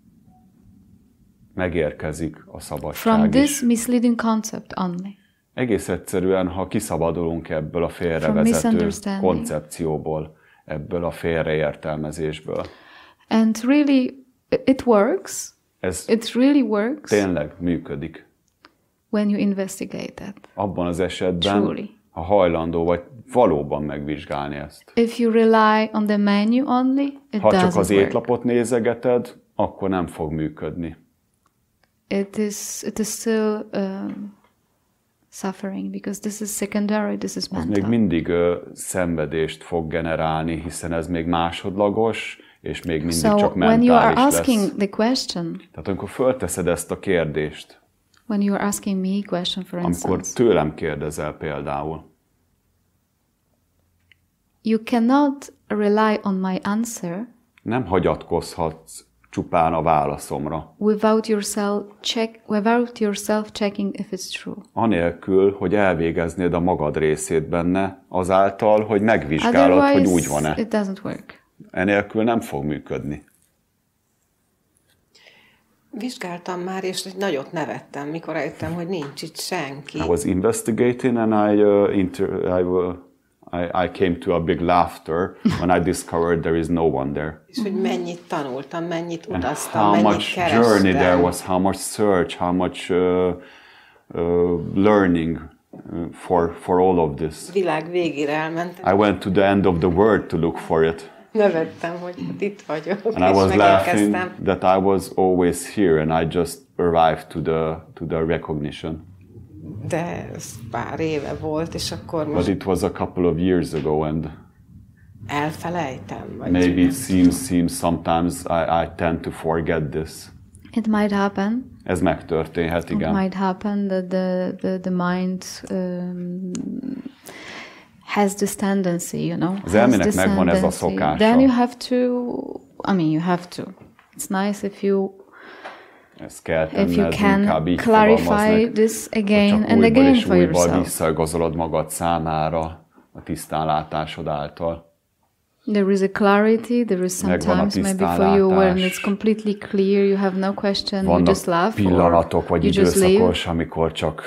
Speaker 2: Megérkezik a szabadság
Speaker 1: From this
Speaker 2: is.
Speaker 1: misleading concept only.
Speaker 2: Egész egyszerűen, ha kiszabadulunk ebből a félrevezető koncepcióból, ebből a félreértelmezésből.
Speaker 1: And really, it works. It really works.
Speaker 2: Tényleg működik.
Speaker 1: When you investigate it.
Speaker 2: Abban az esetben, ha hajlandó vagy valóban megvizsgálni ezt.
Speaker 1: If you rely on the menu only, it
Speaker 2: ha csak
Speaker 1: doesn't
Speaker 2: az
Speaker 1: work.
Speaker 2: étlapot nézegeted, akkor nem fog működni.
Speaker 1: It is still suffering, because this is secondary, this is mental.
Speaker 2: Az még mindig szenvedést fog generálni, hiszen ez még másodlagos, és még mindig csak mentális
Speaker 1: when you are
Speaker 2: lesz.
Speaker 1: asking the question,
Speaker 2: tehát amikor fölteszed ezt a kérdést,
Speaker 1: when you are asking me a question, for instance,
Speaker 2: amikor tőlem kérdezel például,
Speaker 1: you cannot rely on my answer,
Speaker 2: nem hagyatkozhatsz csupán a válaszomra.
Speaker 1: Without yourself checking if it's true.
Speaker 2: Anélkül, hogy elvégeznéd a magad részét benne, azáltal, hogy megvizsgálod, hogy úgy van-e.
Speaker 1: It doesn't work.
Speaker 2: Enélkül nem fog működni.
Speaker 4: Vizsgáltam már, és egy nagyot nevettem, mikor rájöttem, hogy nincs itt senki.
Speaker 2: I was investigating and I came to a big laughter when I discovered there is no one there.
Speaker 4: És hogy mennyit tanultam, mennyit utaztam,
Speaker 2: how
Speaker 4: mennyit
Speaker 2: much
Speaker 4: kerestem.
Speaker 2: journey there was, how much search, how much learning for all of this.
Speaker 4: Világ végére elmentem.
Speaker 2: I went to the end of the world to look for it.
Speaker 4: Nevettem, hogy itt vagyok,
Speaker 2: and I was laughing that I was always here and I just arrived to the recognition.
Speaker 4: De ez pár éve volt, és akkor most...
Speaker 2: But it was a couple of years ago and...
Speaker 4: Elfelejtem. Vagy
Speaker 2: maybe it seems sometimes I tend to forget this.
Speaker 1: It might happen.
Speaker 2: Ez megtörténhet, igen.
Speaker 1: It might happen that the mind has this tendency, you know.
Speaker 2: Az elmének megvan ez a szokása.
Speaker 1: Then you have to, you have to. It's nice if you can clarify this again and again for yourself.
Speaker 2: Újból visszaigazolod magad számára a tisztánlátásod által.
Speaker 1: There is a clarity, there is sometimes maybe for you when it's completely clear, you have no question, you just laugh,
Speaker 2: pillanatok vagy
Speaker 1: you just
Speaker 2: időszakos, amikor csak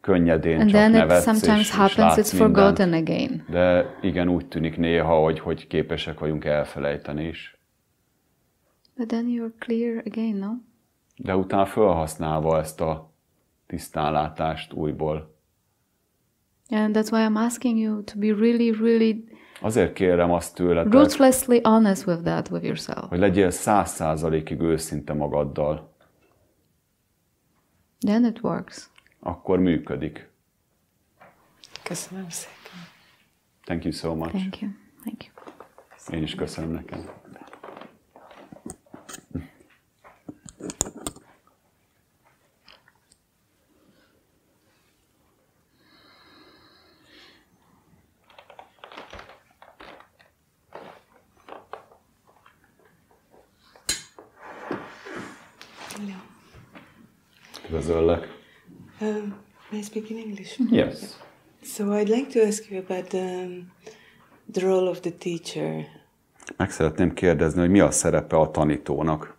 Speaker 2: könnyedén
Speaker 1: and
Speaker 2: csak
Speaker 1: then
Speaker 2: nevetsz,
Speaker 1: it sometimes happens, it's forgotten again.
Speaker 2: De igen, úgy tűnik néha, hogy képesek vagyunk elfelejteni is.
Speaker 1: But then you're clear again, no?
Speaker 2: De utána felhasználva ezt a tisztánlátást újból.
Speaker 1: And that's why I'm asking you to be really
Speaker 2: azért kérem azt tőletek,
Speaker 1: ruthlessly honest with that, with yourself.
Speaker 2: Hogy legyél 100%-ig őszinte magaddal.
Speaker 1: Then it works.
Speaker 2: Akkor működik.
Speaker 4: Köszönöm szépen.
Speaker 2: Thank you so much.
Speaker 1: Thank you. Thank you.
Speaker 2: Én is köszönöm nekem.
Speaker 4: Hello.
Speaker 2: Üdvözöllek.
Speaker 4: May I speak in English?
Speaker 2: Yes.
Speaker 4: So I'd like to ask you about the role of the teacher.
Speaker 2: Meg szeretném kérdezni, hogy mi a szerepe a tanítónak.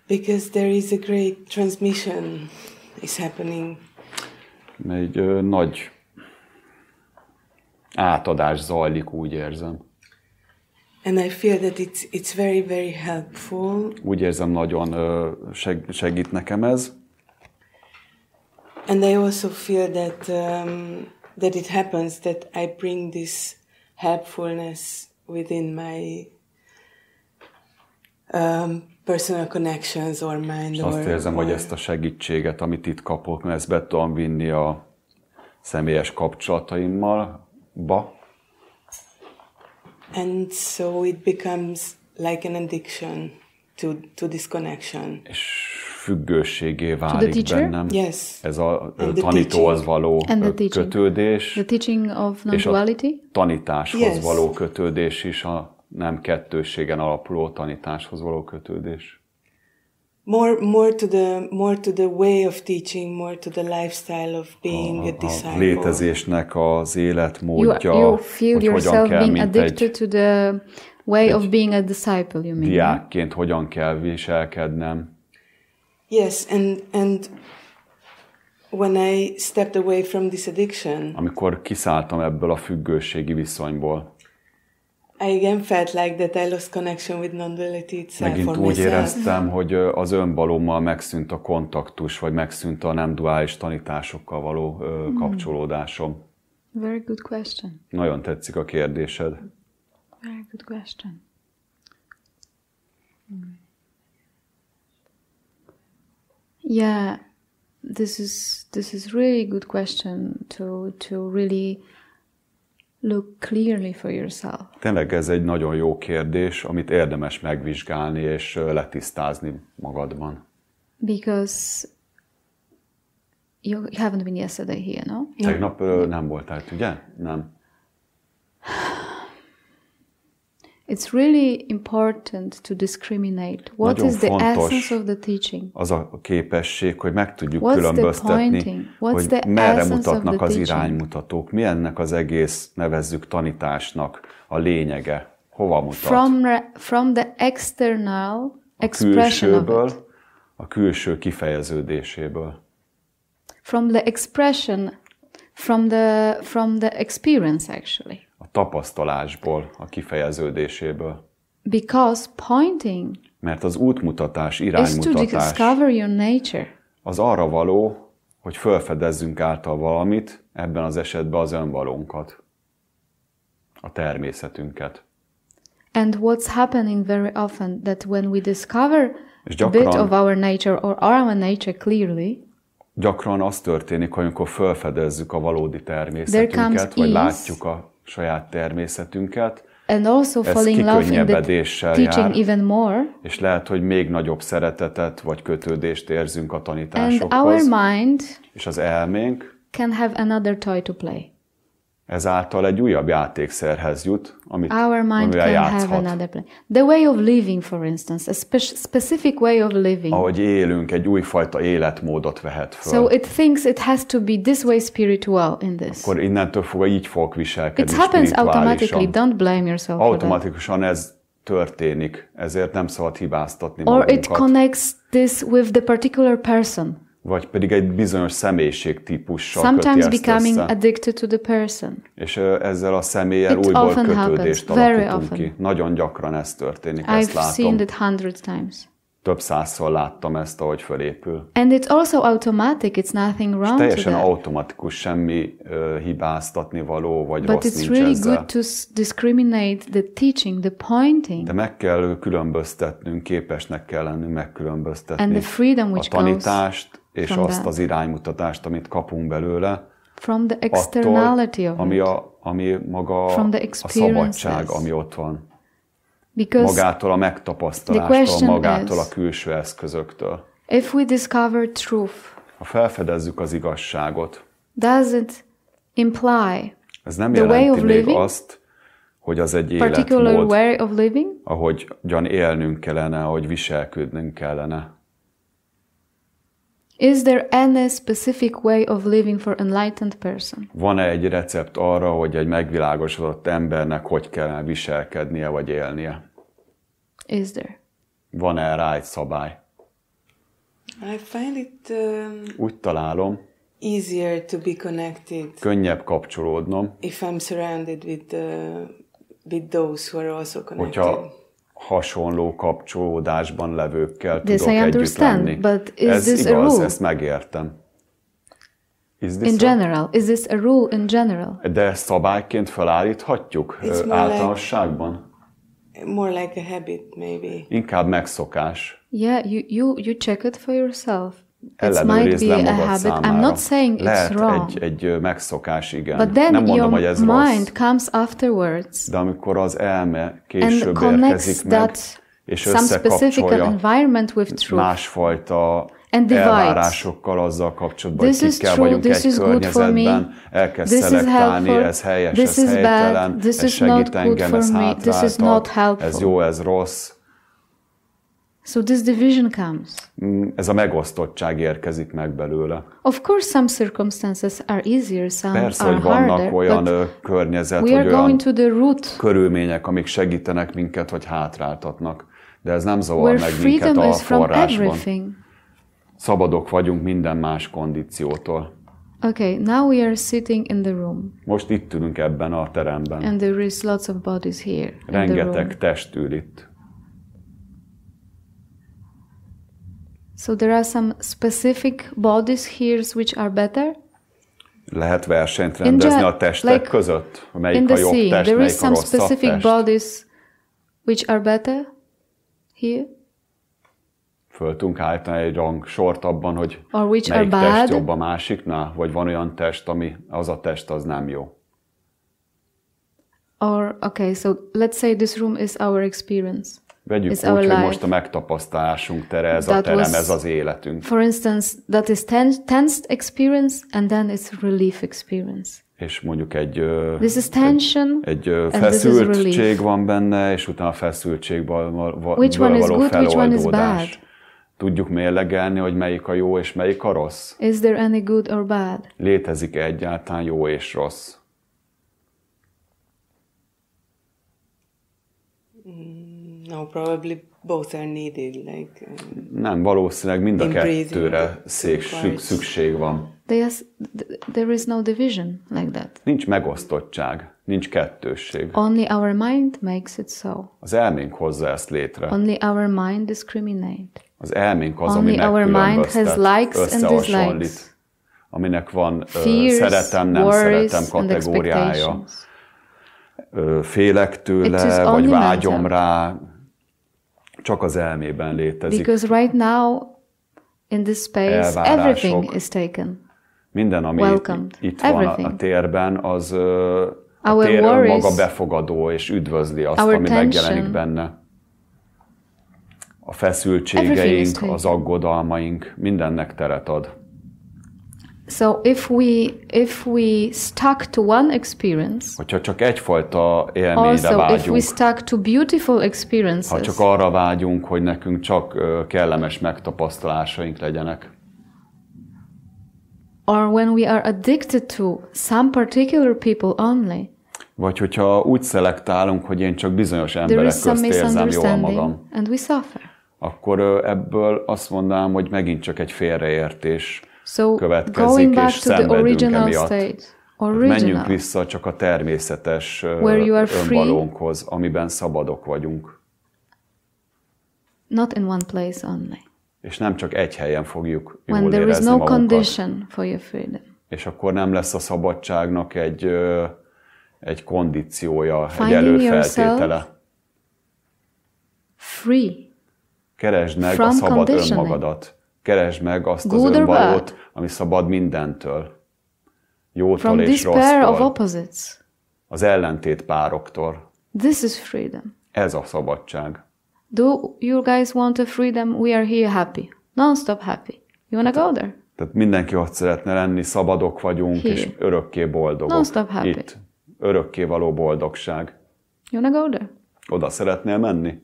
Speaker 4: Because there is a great transmission is happening.
Speaker 2: Egy nagy átadás zajlik, úgy érzem.
Speaker 4: And I feel that it's very, very helpful.
Speaker 2: Úgy érzem, nagyon segít nekem ez.
Speaker 4: And I also feel that it happens that I bring this helpfulness within my personal connections or mind.
Speaker 2: És azt érzem, hogy ezt a segítséget, amit itt kapok, ezt be tudom vinni a személyes kapcsolataimmal.
Speaker 4: And so it becomes like an addiction to this connection.
Speaker 2: És függőségé válik bennem.
Speaker 4: Yes.
Speaker 2: Ez a tanítóhoz való kötődés.
Speaker 1: The teaching of non-duality.
Speaker 2: És a tanításhoz való kötődés is, a nem kettősségen alapuló tanításhoz való kötődés.
Speaker 4: More to the way of teaching, more to the lifestyle of being a disciple.
Speaker 2: A létezésnek az életmódja,
Speaker 1: You feel
Speaker 2: hogy
Speaker 1: yourself
Speaker 2: hogyan kell,
Speaker 1: being
Speaker 2: mint
Speaker 1: addicted to the way of being a disciple, you mean?
Speaker 2: diákként hogyan kell viselkednem.
Speaker 4: Yes, and when I stepped away from this addiction,
Speaker 2: amikor kiszálltam ebből a függőségi viszonyból,
Speaker 4: I again felt like that I lost connection with non-duality itself.
Speaker 2: megint
Speaker 4: for
Speaker 2: úgy
Speaker 4: myself.
Speaker 2: éreztem, hogy az önvalómmal megszűnt a kontaktus, vagy megszűnt a nem duális tanításokkal való kapcsolódásom.
Speaker 1: Very good question.
Speaker 2: Nagyon tetszik a kérdésed.
Speaker 1: Very good question. Yeah, this is really good question to really look clearly for yourself.
Speaker 2: Tényleg ez egy nagyon jó kérdés, amit érdemes megvizsgálni és letisztázni magadban.
Speaker 1: Because you haven't been yesterday here, no?
Speaker 2: Tegnap nem voltál, ugye? Nem.
Speaker 1: It's really important to discriminate. What
Speaker 2: Nagyon
Speaker 1: is the
Speaker 2: fontos
Speaker 1: essence of the teaching?
Speaker 2: Az a képesség, hogy meg tudjuk
Speaker 1: What's the
Speaker 2: különböztetni,
Speaker 1: pointing? What's
Speaker 2: hogy
Speaker 1: the
Speaker 2: merre
Speaker 1: essence of
Speaker 2: mutatnak
Speaker 1: the
Speaker 2: az
Speaker 1: teaching?
Speaker 2: iránymutatók, mi ennek az egész, nevezzük tanításnak a lényege, hova mutat.
Speaker 1: From the external
Speaker 2: A
Speaker 1: expression of
Speaker 2: külsőből,
Speaker 1: it.
Speaker 2: a külső kifejeződéséből.
Speaker 1: From the expression, from the experience actually.
Speaker 2: A tapasztalásból, a kifejeződéséből.
Speaker 1: Because pointing
Speaker 2: Mert az útmutatás,
Speaker 1: is to
Speaker 2: iránymutatás
Speaker 1: discover your nature.
Speaker 2: az arra való, hogy felfedezzünk által valamit, ebben az esetben az önvalónkat, a természetünket.
Speaker 1: And what's happening very often that when we discover
Speaker 2: És
Speaker 1: a bit of our nature or our nature clearly,
Speaker 2: gyakran az történik, hogy amikor felfedezzük a valódi természetünket, vagy látjuk a saját természetünket,
Speaker 1: and also
Speaker 2: ez
Speaker 1: falling in love in the
Speaker 2: kikönnyebbedéssel
Speaker 1: teaching
Speaker 2: jár,
Speaker 1: even more,
Speaker 2: és lehet, hogy még nagyobb szeretetet vagy kötődést érzünk a
Speaker 1: and
Speaker 2: tanításokhoz,
Speaker 1: our mind
Speaker 2: és az elménk
Speaker 1: can have another toy to play.
Speaker 2: ezáltal egy újabb játékszerhez jut,
Speaker 1: Our mind
Speaker 2: amivel
Speaker 1: can
Speaker 2: játszhat.
Speaker 1: have another play. The way of living, for instance, a specific way of living.
Speaker 2: Ahogy élünk, egy újfajta életmódot vehet föl.
Speaker 1: So it thinks it has to be this way spiritual in this.
Speaker 2: Akkor innentől fogva így fogok viselkedni
Speaker 1: It happens
Speaker 2: spirituálisan.
Speaker 1: automatically. Don't blame yourself for that.
Speaker 2: Automatikusan ez történik, ezért nem szabad hibáztatni
Speaker 1: Or it
Speaker 2: magunkat.
Speaker 1: connects this with the particular person.
Speaker 2: Vagy pedig egy bizonyos személyiségtípussal köti
Speaker 1: Sometimes
Speaker 2: ezt
Speaker 1: becoming
Speaker 2: össze.
Speaker 1: addicted to the person.
Speaker 2: És ezzel a személlyel
Speaker 1: It
Speaker 2: újból
Speaker 1: often
Speaker 2: kötődést
Speaker 1: happens, very
Speaker 2: alakítunk ki.
Speaker 1: often.
Speaker 2: Nagyon gyakran ez történik,
Speaker 1: I've
Speaker 2: ezt látom.
Speaker 1: seen it hundreds times.
Speaker 2: Több százszor láttam ezt, ahogy fölépül.
Speaker 1: And it's also automatic. It's nothing wrong to
Speaker 2: Teljesen
Speaker 1: that.
Speaker 2: automatikus, semmi hibáztatni való, vagy
Speaker 1: But
Speaker 2: rossz
Speaker 1: it's
Speaker 2: nincs
Speaker 1: really
Speaker 2: ezzel.
Speaker 1: good to discriminate the teaching, the pointing,
Speaker 2: De meg kell különböztetnünk, képesnek kell lennünk
Speaker 1: and
Speaker 2: megkülönböztetni
Speaker 1: the freedom
Speaker 2: a
Speaker 1: which goes
Speaker 2: tanítást és
Speaker 1: from
Speaker 2: azt
Speaker 1: that.
Speaker 2: az iránymutatást, amit kapunk belőle,
Speaker 1: From the externality
Speaker 2: attól,
Speaker 1: of
Speaker 2: ami maga
Speaker 1: from the
Speaker 2: a szabadság, ami ott van. Magától a megtapasztalástól, magától a külső eszközöktől.
Speaker 1: If we discover truth,
Speaker 2: ha felfedezzük az igazságot,
Speaker 1: does it imply
Speaker 2: ez nem jelenti még azt, hogy az egy életmód, ahogyan élnünk kellene, ahogy viselkednünk kellene.
Speaker 1: Is there any specific way of living for enlightened person?
Speaker 2: Van-e egy recept arra, hogy egy megvilágosodott embernek hogy kellene viselkednie vagy élnie?
Speaker 1: Is there?
Speaker 2: Van-e rá egy szabály?
Speaker 4: I find it
Speaker 2: úgy találom,
Speaker 4: easier to be connected.
Speaker 2: Könnyebb kapcsolódnom.
Speaker 4: If I'm surrounded with those who are also connected.
Speaker 2: Hogyha hasonló kapcsolódásban levőkkel tudok együtt lenni. Ez igaz, ezt megértem.
Speaker 1: In general, is this a rule in general?
Speaker 2: De ezt szabályként felállíthatjuk általánosságban?
Speaker 4: More like a habit, maybe.
Speaker 2: Inkább megszokás.
Speaker 1: Yeah, you check it for yourself.
Speaker 2: Ellenőrizd le magad számára.
Speaker 1: I'm not saying it's wrong.
Speaker 2: Lehet egy megszokás, igen.
Speaker 1: But then
Speaker 2: nem mondom, hogy ez rossz.
Speaker 1: Mind comes afterwards.
Speaker 2: De amikor az elme később érkezik meg, és összekapcsolja másfajta elvárásokkal azzal kapcsolatban, hogy kikkel vagyunk egy környezetben, elkezd szelektálni, ez helyes, ez helytelen, ez segít engem, ez hátráltat, ez jó, ez rossz.
Speaker 1: So this division comes.
Speaker 2: Ez a megosztottság érkezik meg belőle.
Speaker 1: Of course some circumstances are easier, some
Speaker 2: persze,
Speaker 1: are
Speaker 2: hogy vannak
Speaker 1: harder,
Speaker 2: olyan környezet, vagy olyan körülmények, amik segítenek minket, vagy hátráltatnak. De ez nem zavar meg minket a forrásban. Szabadok vagyunk minden más kondíciótól.
Speaker 1: Okay, now we are sitting in the room.
Speaker 2: Most itt ülünk ebben a teremben.
Speaker 1: And there is lots of bodies here.
Speaker 2: Rengeteg test ül itt.
Speaker 1: So there are some specific bodies here which are better?
Speaker 2: Lehet versenyt rendezni a testek között? Melyik a jobb test,
Speaker 1: there
Speaker 2: melyik
Speaker 1: is some specific bodies which are better here?
Speaker 2: Föl tudunk állítani egy rangsort abban, hogy
Speaker 1: melyik
Speaker 2: test jobb a másiknál? Vagy van olyan test, ami az a test, az nem jó?
Speaker 1: Or, okay, so let's say this room is our experience.
Speaker 2: Vegyük úgy, hogy most a megtapasztalásunk tere, ez a terem, ez az életünk.
Speaker 1: For instance, that is tensed experience, and then it's relief experience.
Speaker 2: És mondjuk egy feszültség van benne, és utána a feszültségből való feloldódás. Tudjuk mérlegelni, hogy melyik a jó és melyik a rossz?
Speaker 1: Is there any good or bad?
Speaker 2: Létezik-e egyáltalán jó és rossz?
Speaker 4: No, probably both are needed. Like,
Speaker 2: nem, valószínűleg mind a kettőre szükség van.
Speaker 1: There is no division like that.
Speaker 2: Nincs megosztottság, nincs kettősség.
Speaker 1: Only our mind makes it so.
Speaker 2: Az elménk hozza ezt létre.
Speaker 1: Only our mind discriminate.
Speaker 2: Az elménk az, ami megkülönböztet, összehasonlít, aminek van szeretem, nem szeretem kategóriája. Félek tőle, vagy vágyom rá, csak az elmében létezik.
Speaker 1: Because right now, in this space, everything is taken.
Speaker 2: Minden, ami itt van a térben, az a tér önmaga befogadó, és üdvözli azt, ami megjelenik benne. A feszültségeink, az aggodalmaink, mindennek teret ad.
Speaker 1: So if we stuck to one experience,
Speaker 2: hogyha csak egyfajta élményre vágyunk,
Speaker 1: if we stuck to beautiful experiences,
Speaker 2: ha csak arra vágyunk, hogy nekünk csak kellemes megtapasztalásaink legyenek,
Speaker 1: or when we are addicted to some particular people only,
Speaker 2: vagy hogyha úgy szelektálunk, hogy én csak bizonyos emberek közt érzem jól magam,
Speaker 1: and we suffer.
Speaker 2: Akkor ebből azt mondanám, hogy megint csak egy félreértés következik, és szenvedünk emiatt. Menjünk vissza csak a természetes önvalónkhoz, amiben szabadok vagyunk.
Speaker 1: Not in one place only.
Speaker 2: És nem csak egy helyen fogjuk jól érezni magunkat. És akkor nem lesz a szabadságnak egy kondíciója, egy előfeltétele.
Speaker 1: Free.
Speaker 2: Keresd meg a szabad önmagadat. Keresd meg azt az önvalót, ami szabad mindentől. jótól és rossztól, az ellentét pároktól.
Speaker 1: This is freedom.
Speaker 2: Ez a szabadság.
Speaker 1: Do you guys want a freedom? We are here happy. Non-stop happy. You wanna go there?
Speaker 2: Tehát mindenki ott szeretne lenni, szabadok vagyunk, és örökké boldogok.
Speaker 1: Non-stop happy.
Speaker 2: Itt. Örökké való boldogság.
Speaker 1: You wanna go there?
Speaker 2: Oda szeretnél menni?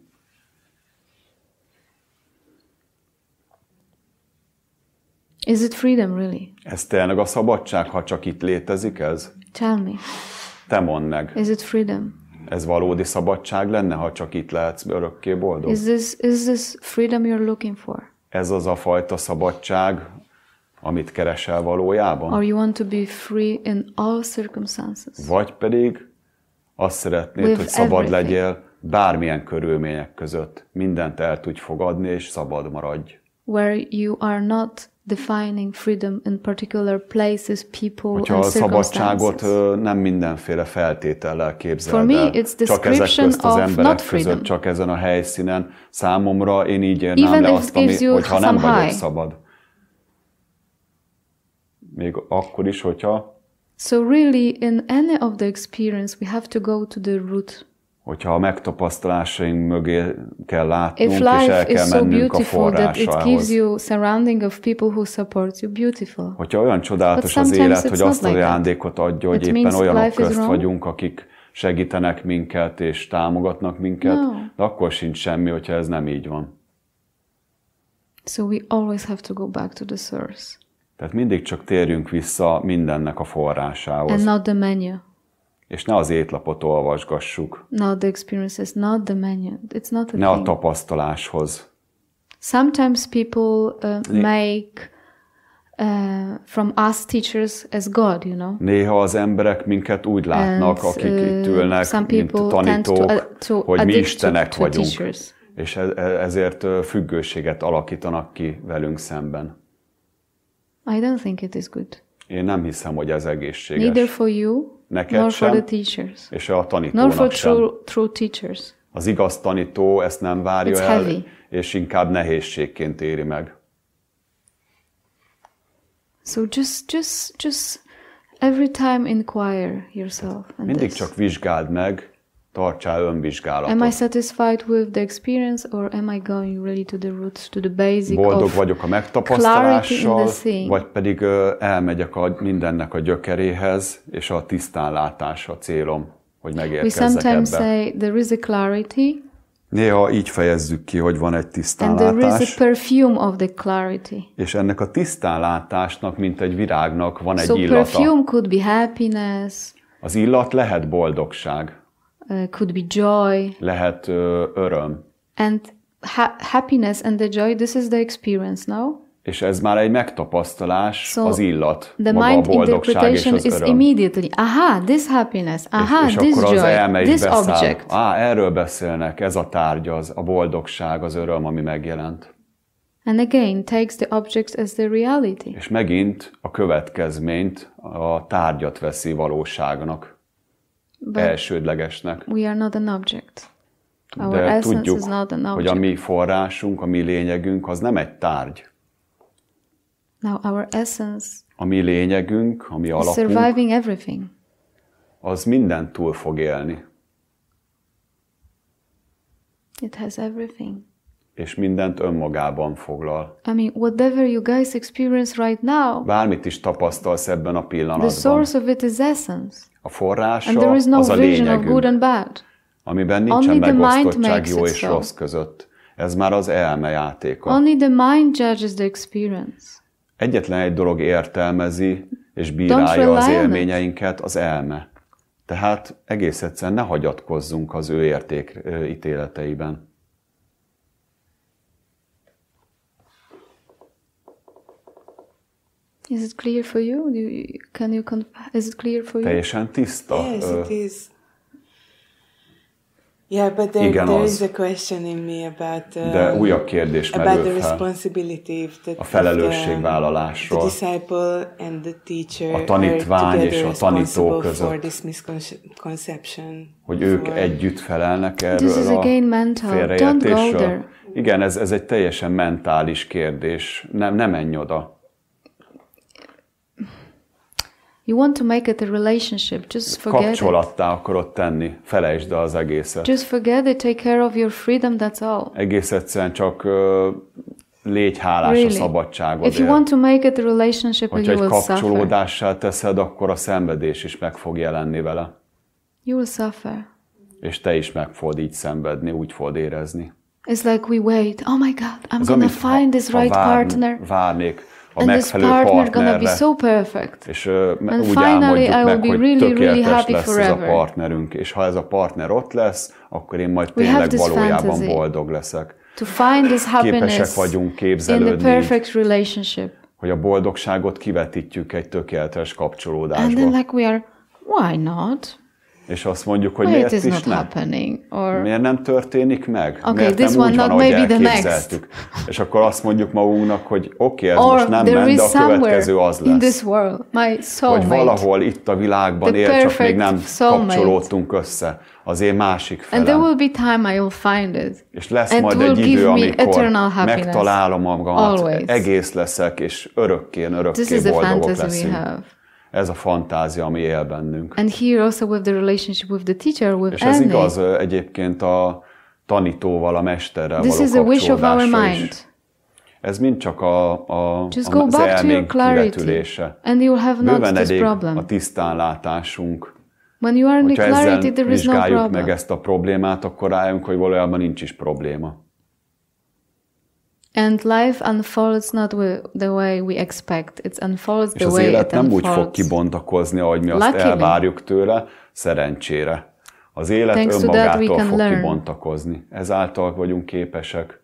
Speaker 1: Is it freedom really?
Speaker 2: Ez tényleg a szabadság, ha csak itt létezik ez?
Speaker 1: Tell me.
Speaker 2: Te mondd meg.
Speaker 1: Is it freedom?
Speaker 2: Ez valódi szabadság lenne, ha csak itt lehetsz örökké boldog?
Speaker 1: Is this freedom you're looking for?
Speaker 2: Ez az a fajta szabadság, amit keresel valójában?
Speaker 1: Or you want to be free in all circumstances?
Speaker 2: Vagy pedig azt szeretnéd, hogy szabad legyél bármilyen körülmények között. Mindent el tudj fogadni, és szabad maradj.
Speaker 1: Where you are not defining freedom in particular places, people and circumstances.
Speaker 2: Hogyha a szabadságot nem mindenféle feltétellel képzeld el,
Speaker 1: csak ezek közt az emberek között,
Speaker 2: csak ezen a helyszínen, számomra én így érném le azt, hogyha nem vagyok szabad. Még akkor is, hogyha...
Speaker 1: So really, in any of the experience, we have to go to the root.
Speaker 2: Hogyha a megtapasztalásaink mögé kell látnunk, és el kell mennünk a forrásához. Hogyha olyan csodálatos az élet, hogy azt az ajándékot adja, hogy éppen olyanok közt vagyunk, akik segítenek minket és támogatnak minket, de akkor sincs semmi, hogyha ez nem így van.
Speaker 1: So we always have to go back to the source.
Speaker 2: Tehát mindig csak térjünk vissza mindennek a forrásához.
Speaker 1: And not the menu.
Speaker 2: És ne az étlapot olvasgassuk.
Speaker 1: Not the experiences, not the menu. It's not a
Speaker 2: ne a tapasztaláshoz.
Speaker 1: Sometimes people make from us teachers as God, you know.
Speaker 2: Néha az emberek minket úgy látnak, akik itt ülnek, mint tanítók, hogy mi istenek vagyunk. És ezért függőséget alakítanak ki velünk szemben.
Speaker 1: I don't think it is good.
Speaker 2: Én nem hiszem, hogy ez egészséges.
Speaker 1: Neither for you,
Speaker 2: neked
Speaker 1: nor
Speaker 2: sem,
Speaker 1: for the teachers.
Speaker 2: És a tanítónak
Speaker 1: nor for
Speaker 2: sem.
Speaker 1: True teachers.
Speaker 2: Az igaz tanító ezt nem várja
Speaker 1: It's
Speaker 2: el,
Speaker 1: heavy.
Speaker 2: És inkább nehézségként éri meg.
Speaker 1: So just every time inquire yourself.
Speaker 2: Mindig csak vizsgáld meg, tartsál önvizsgálatot.
Speaker 1: Am I satisfied with the experience, or am I going really to the roots, to the basic
Speaker 2: boldog vagyok a megtapasztalással, vagy pedig elmegyek mindennek a gyökeréhez, és a tisztánlátás a célom, hogy megérkezzek ebbe.
Speaker 1: We sometimes say there is a clarity.
Speaker 2: Néha így fejezzük ki, hogy van egy tisztánlátás.
Speaker 1: And there is a perfume of the clarity.
Speaker 2: És ennek a tisztánlátásnak, mint egy virágnak van egy illata.
Speaker 1: So perfume could be happiness.
Speaker 2: Az illat lehet boldogság.
Speaker 1: Could be joy.
Speaker 2: Lehet öröm.
Speaker 1: And happiness and the joy, this is the experience now.
Speaker 2: És ez már egy megtapasztalás,
Speaker 1: so
Speaker 2: az illat,
Speaker 1: the
Speaker 2: maga
Speaker 1: mind
Speaker 2: a boldogság és az öröm.
Speaker 1: Is immediately, aha, this happiness, aha,
Speaker 2: és
Speaker 1: this
Speaker 2: akkor az
Speaker 1: joy,
Speaker 2: elme is
Speaker 1: this
Speaker 2: beszáll.
Speaker 1: object.
Speaker 2: Erről beszélnek, ez a tárgy, a boldogság, az öröm, ami megjelent.
Speaker 1: And again, takes the objects as the reality.
Speaker 2: És megint a következményt, a tárgyat veszi valóságnak. But elsődlegesnek.
Speaker 1: We are not an object. Our
Speaker 2: de
Speaker 1: essence
Speaker 2: tudjuk,
Speaker 1: is not an object.
Speaker 2: hogy a mi forrásunk, a mi lényegünk, az nem egy tárgy.
Speaker 1: Now our essence
Speaker 2: a mi lényegünk, a mi alapunk,
Speaker 1: surviving everything.
Speaker 2: Az mindent túl fog élni.
Speaker 1: It has everything.
Speaker 2: És mindent önmagában foglal.
Speaker 1: I mean, whatever you guys experience right now,
Speaker 2: bármit is tapasztalsz ebben a pillanatban,
Speaker 1: the source of it is essence.
Speaker 2: A forrása
Speaker 1: and there is no
Speaker 2: az a
Speaker 1: vision of good
Speaker 2: lényegünk,
Speaker 1: and bad.
Speaker 2: amiben nincsen megosztottság jó és rossz között. Ez már az elme játéka.
Speaker 1: Only the mind judges the experience.
Speaker 2: Egyetlen egy dolog értelmezi és bírálja az élményeinket, az elme. Tehát egész egyszerűen ne hagyatkozzunk az ő értékítéleteiben.
Speaker 1: Is it clear for you? Is it clear for you?
Speaker 2: Teljesen tiszta.
Speaker 4: Yes, it is. Yeah, but there is a question in me about
Speaker 2: de újabb kérdés merül fel a felelősségvállalásról.
Speaker 4: The disciple and the teacher
Speaker 2: a tanítvány és a tanító között.
Speaker 4: This misconception
Speaker 2: hogy ők együtt felelnek erről a félreértésről. Igen, ez egy teljesen mentális kérdés. Ne menj oda.
Speaker 1: You want to make it a relationship, just forget
Speaker 2: kapcsolattá akarod tenni, felejtsd el az egészet.
Speaker 1: Just forget it, take care of your freedom, that's all.
Speaker 2: Egész egyszerűen csak légy hálás a szabadságodért.
Speaker 1: If you want to make it a relationship,
Speaker 2: hogyha
Speaker 1: you will
Speaker 2: egy kapcsolódással teszed, akkor a szenvedés is meg fog jelenni vele.
Speaker 1: You will suffer.
Speaker 2: És te is meg fogod így szenvedni, úgy fogod érezni.
Speaker 1: It's like we wait. Oh my God, I'm gonna find this right partner.
Speaker 2: Várnék a
Speaker 1: and
Speaker 2: megfelelő
Speaker 1: this partner
Speaker 2: partnerre.
Speaker 1: Gonna be so perfect.
Speaker 2: És
Speaker 1: and
Speaker 2: úgy álmodjuk meg, hogy tökéletes lesz ez a partnerünk. És ha ez a partner ott lesz, akkor én majd tényleg valójában boldog leszek.
Speaker 1: To find this happiness
Speaker 2: képesek vagyunk képzelődni,
Speaker 1: in the perfect relationship.
Speaker 2: Hogy a boldogságot kivetítjük egy tökéletes kapcsolódásba.
Speaker 1: And then like we are, why not?
Speaker 2: És azt mondjuk, hogy miért is nem? Miért nem történik meg?
Speaker 1: Okay,
Speaker 2: miért
Speaker 1: this
Speaker 2: nem úgy
Speaker 1: one
Speaker 2: van,
Speaker 1: not,
Speaker 2: ahogy
Speaker 1: maybe
Speaker 2: elképzeltük? És akkor azt mondjuk magunknak, hogy oké, ez most nem ment, de a következő az lesz.
Speaker 1: In this world, my soulmate,
Speaker 2: hogy valahol itt a világban él, csak még nem kapcsolódtunk össze az én másik felem.
Speaker 1: And there will be time I will find it.
Speaker 2: És lesz majd egy idő, amikor megtalálom magamat, egész leszek, és örökké boldogok leszünk. Ez a fantázia, ami él bennünk.
Speaker 1: And here also with the relationship with the teacher, with
Speaker 2: és ez igaz egyébként a tanítóval, a mesterrel való kapcsolódásra is. Ez mind csak az elménk kivetülése. Bőven elég a tisztánlátásunk. Hogyha ezzel vizsgáljuk meg ezt a problémát, akkor rájönk, hogy valójában nincs is probléma.
Speaker 1: And life unfolds not the way we expect. It unfolds the way it unfolds.
Speaker 2: És az élet nem úgy fog kibontakozni, ahogy mi azt elvárjuk tőle, szerencsére. Az élet önmagától fog kibontakozni. Ezáltal vagyunk képesek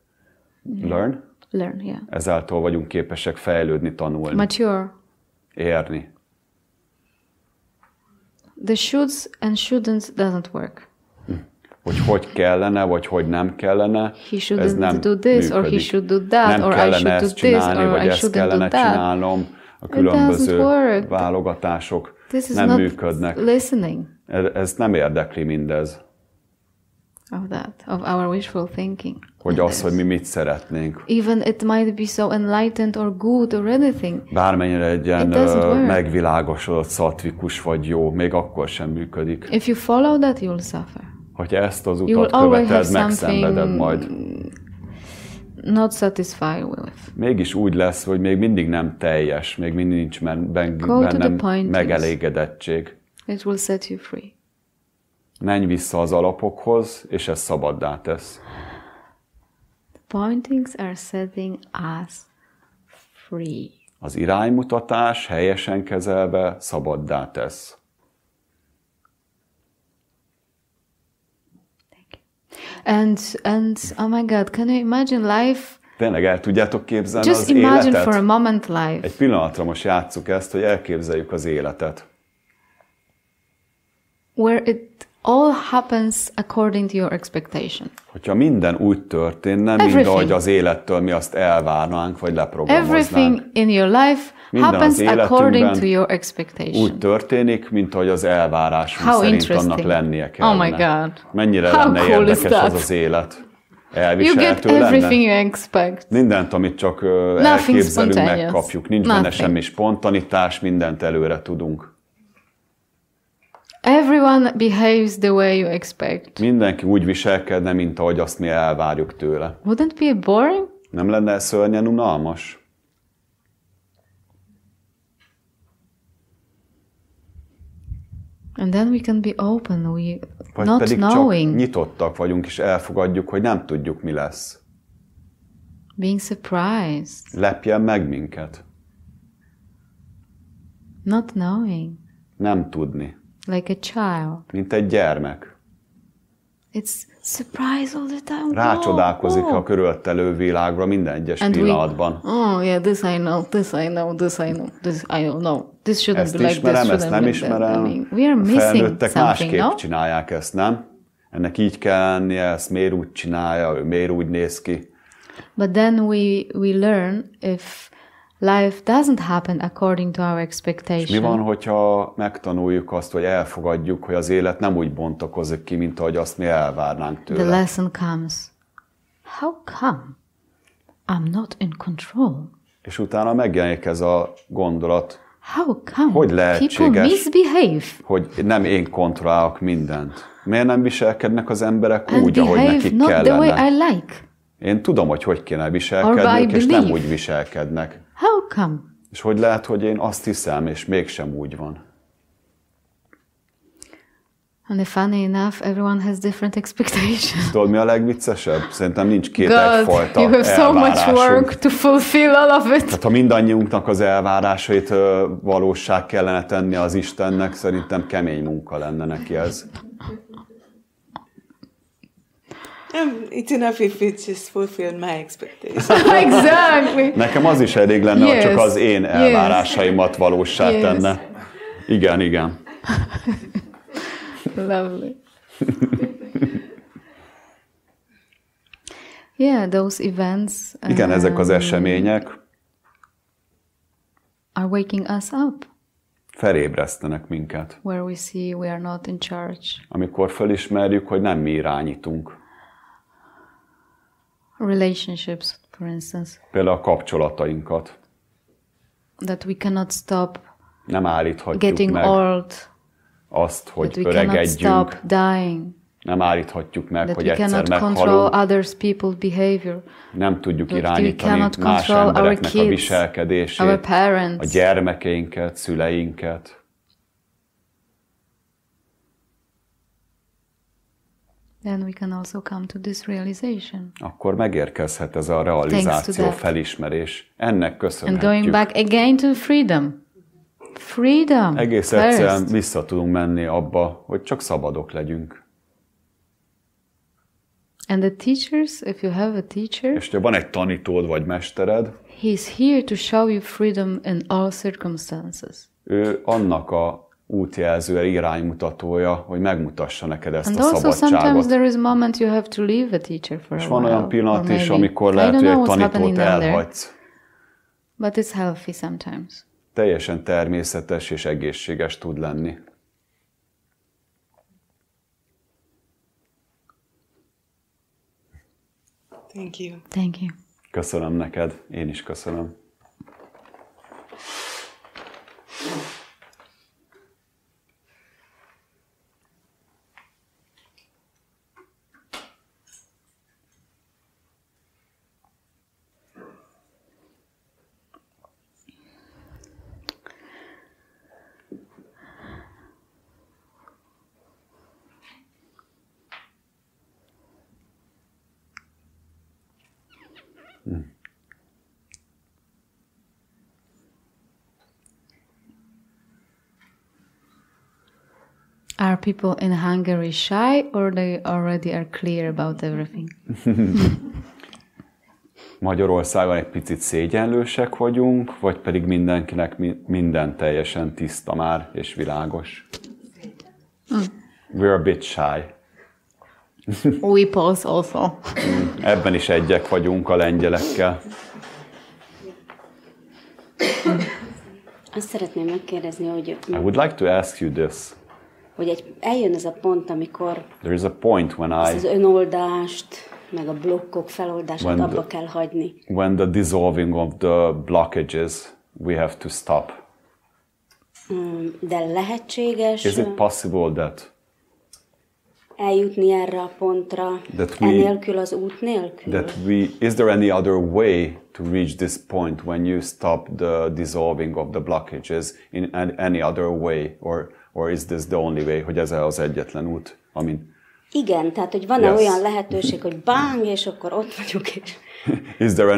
Speaker 2: learn,
Speaker 1: yeah.
Speaker 2: Ezáltal vagyunk képesek fejlődni, tanulni.
Speaker 1: Mature.
Speaker 2: Érni.
Speaker 1: The shoulds and shouldn't doesn't work.
Speaker 2: Hogy kellene, vagy hogy nem kellene, ez nem
Speaker 1: do this,
Speaker 2: működik.
Speaker 1: Or he should do that,
Speaker 2: nem
Speaker 1: or
Speaker 2: kellene
Speaker 1: I should
Speaker 2: ezt
Speaker 1: do
Speaker 2: csinálni,
Speaker 1: this,
Speaker 2: vagy ezt kellene csinálnom. A különböző válogatások nem működnek. Ez nem érdekli mindez.
Speaker 1: Of our wishful thinking.
Speaker 2: Hogy az, hogy mi mit szeretnénk.
Speaker 1: Even it might be so enlightened or good or anything.
Speaker 2: Bármennyire egy ilyen megvilágosodott, szatvikus vagy jó, még akkor sem működik.
Speaker 1: If you follow that, you'll suffer.
Speaker 2: Hogyha ezt az utat követed, megszenveded majd.
Speaker 1: Not satisfied with.
Speaker 2: Mégis úgy lesz, hogy még mindig nem teljes, még mindig nincs bennem megelégedettség.
Speaker 1: It will set you free.
Speaker 2: Menj vissza az alapokhoz, és ez szabaddá tesz.
Speaker 1: The pointings are setting us free.
Speaker 2: Az iránymutatás helyesen kezelve szabaddá tesz.
Speaker 1: And oh my God, can you imagine life?
Speaker 2: Tényleg el tudjátok képzelni
Speaker 1: Just
Speaker 2: az életet?
Speaker 1: Just imagine for a moment life.
Speaker 2: Egy pillanatra most játsszuk ezt, hogy elképzeljük az életet.
Speaker 1: Where it all happens according to your expectation.
Speaker 2: Hogyha minden úgy történne, mint ahogy az élettől mi azt elvárnánk, vagy leprogramoznánk.
Speaker 1: Everything in your life happens according to your expectation.
Speaker 2: Úgy történik, mint ahogy az elvárásunk szerint annak lennie kellene.
Speaker 1: Oh my God.
Speaker 2: Mennyire lenne érdekes az az élet? Elviselhető
Speaker 1: lenne? You get everything you expect.
Speaker 2: Mindent, amit csak elképzelünk, megkapjuk. Nincs benne semmi spontanitás, mindent előre tudunk.
Speaker 1: Everyone behaves the way you expect.
Speaker 2: Mindenki úgy viselkedne, mint ahogy azt mi elvárjuk tőle.
Speaker 1: Wouldn't be boring?
Speaker 2: Nem lenne szörnyen unalmas?
Speaker 1: And then we can be open,
Speaker 2: vagy
Speaker 1: not
Speaker 2: pedig
Speaker 1: knowing.
Speaker 2: Csak nyitottak vagyunk, és elfogadjuk, hogy nem tudjuk, mi lesz.
Speaker 1: Being surprised.
Speaker 2: Lepjen meg minket.
Speaker 1: Not knowing.
Speaker 2: Nem tudni.
Speaker 1: Like a child.
Speaker 2: Mint egy gyermek.
Speaker 1: It's surprise all the time.
Speaker 2: Rácsodálkozik a körülöttelő világra minden egyes pillanatban.
Speaker 1: Oh yeah, this I know, this I know, this I know, this I don't know. This shouldn't
Speaker 2: ezt
Speaker 1: be like
Speaker 2: ismerem,
Speaker 1: this,
Speaker 2: ezt nem ismerem.
Speaker 1: I mean, we are missing
Speaker 2: felnőttek másképp
Speaker 1: no?
Speaker 2: csinálják ezt, nem? Ennek így kell lennie, ezt miért úgy csinálja, ő miért úgy néz ki.
Speaker 1: But then we learn if life doesn't happen according to our expectation.
Speaker 2: És mi van, hogyha megtanuljuk azt, hogy elfogadjuk, hogy az élet nem úgy bontakozik ki, mint ahogy azt mi elvárnánk tőle.
Speaker 1: The lesson comes. How come I'm not in control?
Speaker 2: És utána megjelenik ez a gondolat,
Speaker 1: How come?
Speaker 2: Hogy lehetséges,
Speaker 1: people misbehave?
Speaker 2: hogy nem én kontrollálok mindent? Miért nem viselkednek az emberek úgy, ahogy nekik
Speaker 1: not
Speaker 2: kellene?
Speaker 1: The way I like.
Speaker 2: Én tudom, hogy kéne viselkedniük, és nem úgy viselkednek.
Speaker 1: How come?
Speaker 2: És hogy lehet, hogy én azt hiszem, és mégsem úgy van?
Speaker 1: And funny enough, everyone has different expectations.
Speaker 2: Tudod, mi a legviccesebb? Szerintem nincs két egyfajta
Speaker 1: you have so much work
Speaker 2: elvárásunk.
Speaker 1: to fulfill all of it.
Speaker 2: Tehát ha mindannyiunknak az elvárásait valóság kellene tenni az Istennek, szerintem kemény munka lenne neki ez.
Speaker 4: It's enough if it just fulfilled my expectations.
Speaker 1: Exactly.
Speaker 2: Nekem az is elég lenne, ha csak az én elvárásaimat valóssá tenne. Igen, igen.
Speaker 1: Lovely. Yeah, those events.
Speaker 2: Igen, ezek az események
Speaker 1: are waking us up.
Speaker 2: Felébresztenek minket.
Speaker 1: Where we see we are not in charge.
Speaker 2: Amikor felismerjük, hogy nem mi irányítunk.
Speaker 1: Relationships, for instance.
Speaker 2: Például a kapcsolatainkat.
Speaker 1: That we cannot stop.
Speaker 2: Nem állíthatjuk
Speaker 1: getting
Speaker 2: meg
Speaker 1: old.
Speaker 2: Azt, hogy
Speaker 1: that we
Speaker 2: öregedjünk.
Speaker 1: Cannot stop dying.
Speaker 2: Nem állíthatjuk meg,
Speaker 1: that
Speaker 2: hogy
Speaker 1: we
Speaker 2: egyszer
Speaker 1: cannot
Speaker 2: meghalunk.
Speaker 1: Control others people's behavior.
Speaker 2: Nem tudjuk
Speaker 1: that
Speaker 2: irányítani más embereknek a viselkedését, a gyermekeinket, szüleinket.
Speaker 1: Then we can also come to this realization.
Speaker 2: Akkor megérkezhet ez a realizáció, felismerés. Ennek köszönhetjük.
Speaker 1: And going back again to freedom. Freedom.
Speaker 2: Egész egyszerűen vissza tudunk menni abba, hogy csak szabadok legyünk.
Speaker 1: And the teachers, if you have a teacher,
Speaker 2: és ha van egy tanítód vagy mestered,
Speaker 1: he's here to show you freedom in all circumstances.
Speaker 2: Ő annak a útjelzője, iránymutatója, hogy megmutassa neked ezt
Speaker 1: and
Speaker 2: a szabadságot.
Speaker 1: And also sometimes there is a moment you have to leave a teacher for
Speaker 2: és
Speaker 1: a
Speaker 2: van
Speaker 1: while,
Speaker 2: olyan pillanat is, amikor lehet, hogy egy tanítót elhagysz.
Speaker 1: But it's healthy sometimes.
Speaker 2: Teljesen természetes és egészséges tud lenni.
Speaker 4: Thank you.
Speaker 1: Thank you.
Speaker 2: Köszönöm neked, én is köszönöm.
Speaker 1: Are people in Hungary shy, or they already are clear about everything?
Speaker 2: Magyarországon egy picit szégyenlősek vagyunk, vagy pedig mindenkinek minden teljesen tiszta már és világos? We're a bit shy.
Speaker 1: We pause also.
Speaker 2: Ebben is egyek vagyunk a lengyelekkel.
Speaker 5: Azt szeretném megkérdezni, hogy...
Speaker 2: I would like to ask you this.
Speaker 5: Hogy eljön ez a pont, amikor
Speaker 2: there is a point when
Speaker 5: az önoldást, meg a blokkok feloldását abba kell hagyni.
Speaker 2: When the dissolving of the blockages, we have to stop.
Speaker 5: De lehetséges...
Speaker 2: Is it possible that
Speaker 5: eljutni erre a pontra, enélkül az út nélkül?
Speaker 2: Is there any other way to reach this point when you stop the dissolving of the blockages in any other way, or is this the only way, hogy ez az egyetlen út, amin...
Speaker 5: Igen, tehát hogy van-e olyan lehetőség, hogy bang, és akkor ott vagyok, és...
Speaker 2: Is there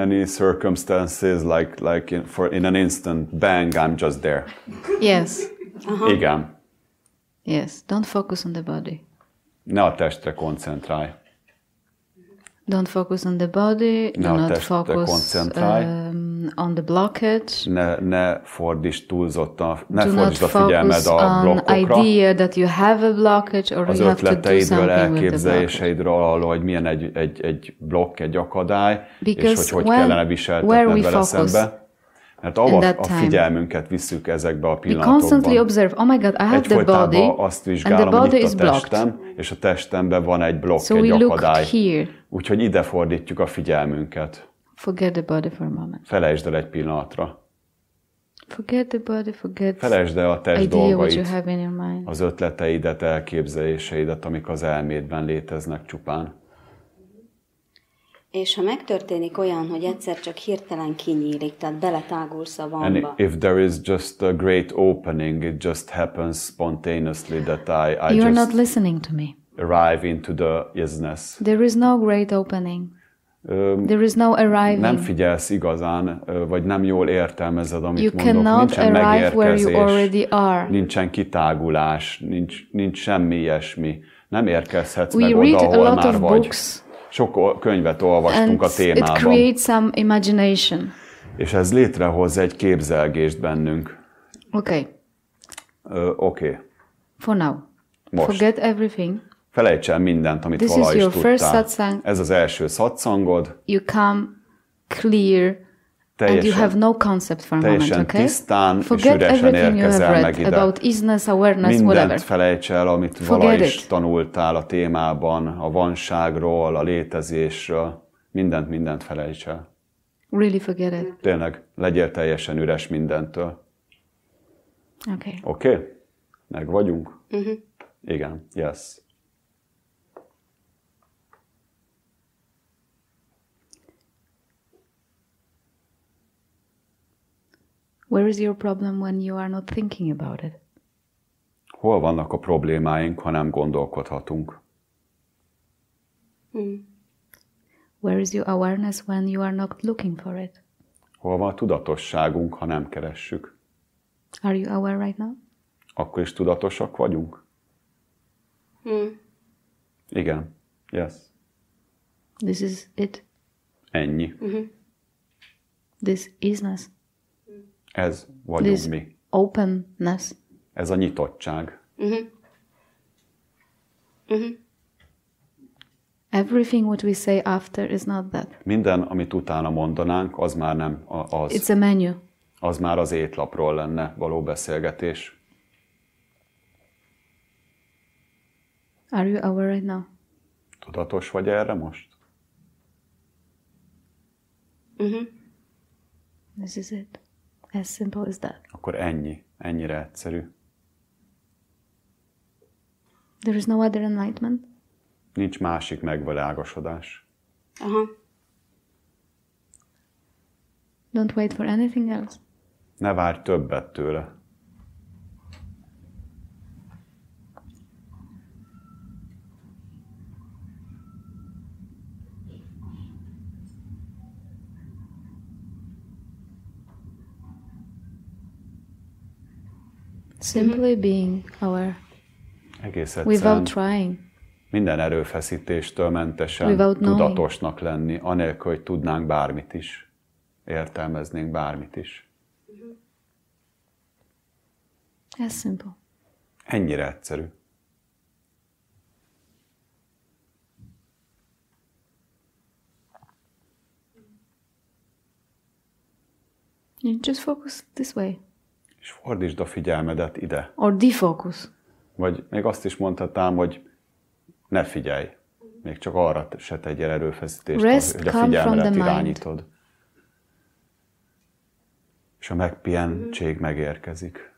Speaker 2: any circumstances like in an instant, bang, I'm just there?
Speaker 1: Yes.
Speaker 2: Igen.
Speaker 1: Yes, don't focus on the body.
Speaker 2: Ne a testre koncentrálj.
Speaker 1: Don't focus on the body, do not focus on the blockage.
Speaker 2: Ne fordítsd túlzottan, ne fordítsd a figyelmed a blokkokra.
Speaker 1: Idea that you have a blockage, or
Speaker 2: az
Speaker 1: you have to do something
Speaker 2: elképzeléseidről arról, hogy milyen egy blokk, egy akadály, és hogy kellene viseltetned vele szembe. Mert a figyelmünket visszük ezekbe a pillanatokban.
Speaker 1: Constantly observe, oh my God, I have the body,
Speaker 2: azt vizsgálom, hogy itt a testem, és a testemben van egy blokk, egy akadály. Úgyhogy ide fordítjuk a figyelmünket.
Speaker 1: Forget the body for a moment.
Speaker 2: Felejtsd el egy pillanatra.
Speaker 1: Forget the body, forget
Speaker 2: felejtsd el a test
Speaker 1: idea what you
Speaker 2: dolgait,
Speaker 1: have in your mind.
Speaker 2: az ötleteidet, elképzeléseidet, amik az elmédben léteznek csupán.
Speaker 5: És ha megtörténik olyan, hogy egyszer csak hirtelen kinyílik, tehát beletágulsz a vanba.
Speaker 2: And if there is just a great opening, it just happens spontaneously that I
Speaker 1: You are
Speaker 2: just
Speaker 1: not listening to me.
Speaker 2: arrive into the isness.
Speaker 1: There is no great opening. There is no arriving.
Speaker 2: Nem figyelsz igazán, vagy nem jól értelmezed, amit
Speaker 1: you
Speaker 2: mondok.
Speaker 1: cannot
Speaker 2: Nincsen
Speaker 1: arrive where you already
Speaker 2: megérkezés,
Speaker 1: are.
Speaker 2: nincsen kitágulás, nincs semmi ilyesmi. Nem érkezhetsz
Speaker 1: We
Speaker 2: meg
Speaker 1: read
Speaker 2: oda,
Speaker 1: a
Speaker 2: ahol
Speaker 1: lot
Speaker 2: már
Speaker 1: of
Speaker 2: vagy.
Speaker 1: books.
Speaker 2: Sok könyvet olvastunk
Speaker 1: And
Speaker 2: a témában.
Speaker 1: it creates some imagination.
Speaker 2: És ez létrehoz egy képzelgést bennünk.
Speaker 1: Okay.
Speaker 2: Oké.
Speaker 1: For now.
Speaker 2: Most.
Speaker 1: Forget everything.
Speaker 2: Felejts el mindent, amit
Speaker 1: This
Speaker 2: valaha
Speaker 1: is
Speaker 2: is
Speaker 5: your
Speaker 2: tudtál.
Speaker 1: first satsang.
Speaker 2: Ez az első szatszangod.
Speaker 1: You come clear and you have no concept for a moment,
Speaker 2: teljesen
Speaker 1: okay?
Speaker 2: tisztán és
Speaker 1: Forget
Speaker 2: üresen
Speaker 1: everything you have
Speaker 2: érkezel meg
Speaker 1: read
Speaker 2: ide.
Speaker 1: about isness, awareness,
Speaker 2: Mindent
Speaker 1: whatever.
Speaker 2: felejts el, amit
Speaker 1: Forget
Speaker 2: valaha is
Speaker 1: it.
Speaker 2: tanultál a témában, a vanságról, a létezésről. Mindent felejts el.
Speaker 1: Really forget it.
Speaker 2: Tényleg, legyél teljesen üres mindentől.
Speaker 1: Okay.
Speaker 2: Oké? Meg vagyunk? Igen, yes.
Speaker 1: Where is your problem when you are not thinking about it?
Speaker 2: Hol vannak a problémáink, ha nem gondolkodhatunk?
Speaker 1: Where is your awareness when you are not looking for it?
Speaker 2: Hol van a tudatosságunk, ha nem keressük?
Speaker 1: Are you aware right now?
Speaker 2: Akkor is tudatosak vagyunk? Igen. Yes.
Speaker 1: This is it.
Speaker 2: Ennyi.
Speaker 1: This isness.
Speaker 2: Ez vagyunk
Speaker 1: This
Speaker 2: mi.
Speaker 1: openness.
Speaker 2: Ez a nyitottság.
Speaker 1: Everything what we say after is not that.
Speaker 2: Minden, amit utána mondanánk, az már nem az.
Speaker 1: It's a menu.
Speaker 2: Az már az étlapról lenne való beszélgetés.
Speaker 1: Are you aware right now?
Speaker 2: Tudatos vagy erre most?
Speaker 1: This is it. As simple as that.
Speaker 2: Akkor ennyi. Ennyire egyszerű.
Speaker 1: There is no other enlightenment.
Speaker 2: Nincs másik megvilágosodás.
Speaker 1: Don't wait for anything else.
Speaker 2: Ne várj többet tőle.
Speaker 1: Simply being aware.
Speaker 2: Egész egyszerűen.
Speaker 1: Without trying.
Speaker 2: Minden erőfeszítéstől mentesen
Speaker 1: Without
Speaker 2: tudatosnak lenni, anélkül, hogy tudnánk bármit is. Értelmeznénk bármit is.
Speaker 1: As simple.
Speaker 2: Ennyire egyszerű.
Speaker 1: You just focus this way.
Speaker 2: És fordítsd a figyelmedet ide.
Speaker 1: Or defocus.
Speaker 2: Vagy még azt is mondhatnám, hogy ne figyelj. Még csak arra se tegyél erőfeszítést, hogy a figyelmedet irányítod. És a megpihentség megérkezik.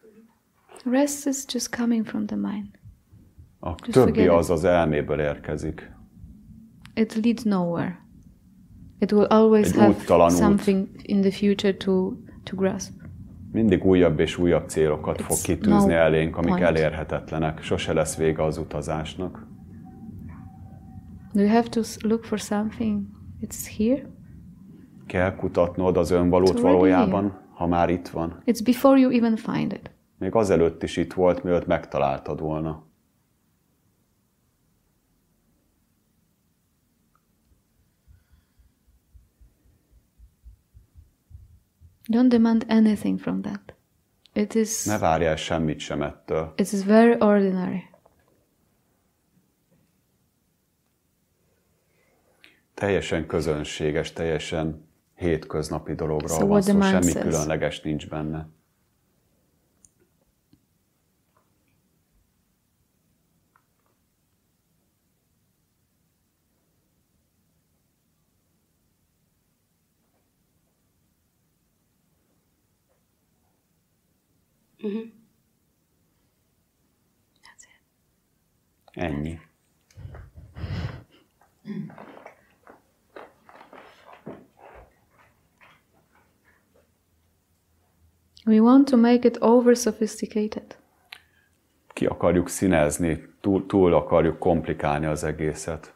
Speaker 1: Rest is just coming from the mind.
Speaker 2: A többi az az elméből érkezik.
Speaker 1: It leads nowhere. It will always have something in the future to grasp.
Speaker 2: Mindig újabb és újabb célokat fog kitűzni elénk, amik elérhetetlenek. Sose lesz vége az utazásnak.
Speaker 1: Do you have to look for something? It's here?
Speaker 2: Kell kutatnod az önvalót valójában, ha már itt van.
Speaker 1: It's before you even find it.
Speaker 2: Még azelőtt is itt volt, mielőtt megtaláltad volna.
Speaker 1: Don't demand anything from that. It is.
Speaker 2: Ne várj el semmit sem ettől.
Speaker 1: It is very ordinary.
Speaker 2: Teljesen közönséges, teljesen hétköznapi dologról van szó, semmi különleges nincs benne.
Speaker 1: That's it.
Speaker 2: Ennyi.
Speaker 1: We want to make it over sophisticated.
Speaker 2: Ki akarjuk színezni, túl akarjuk komplikálni az egészet.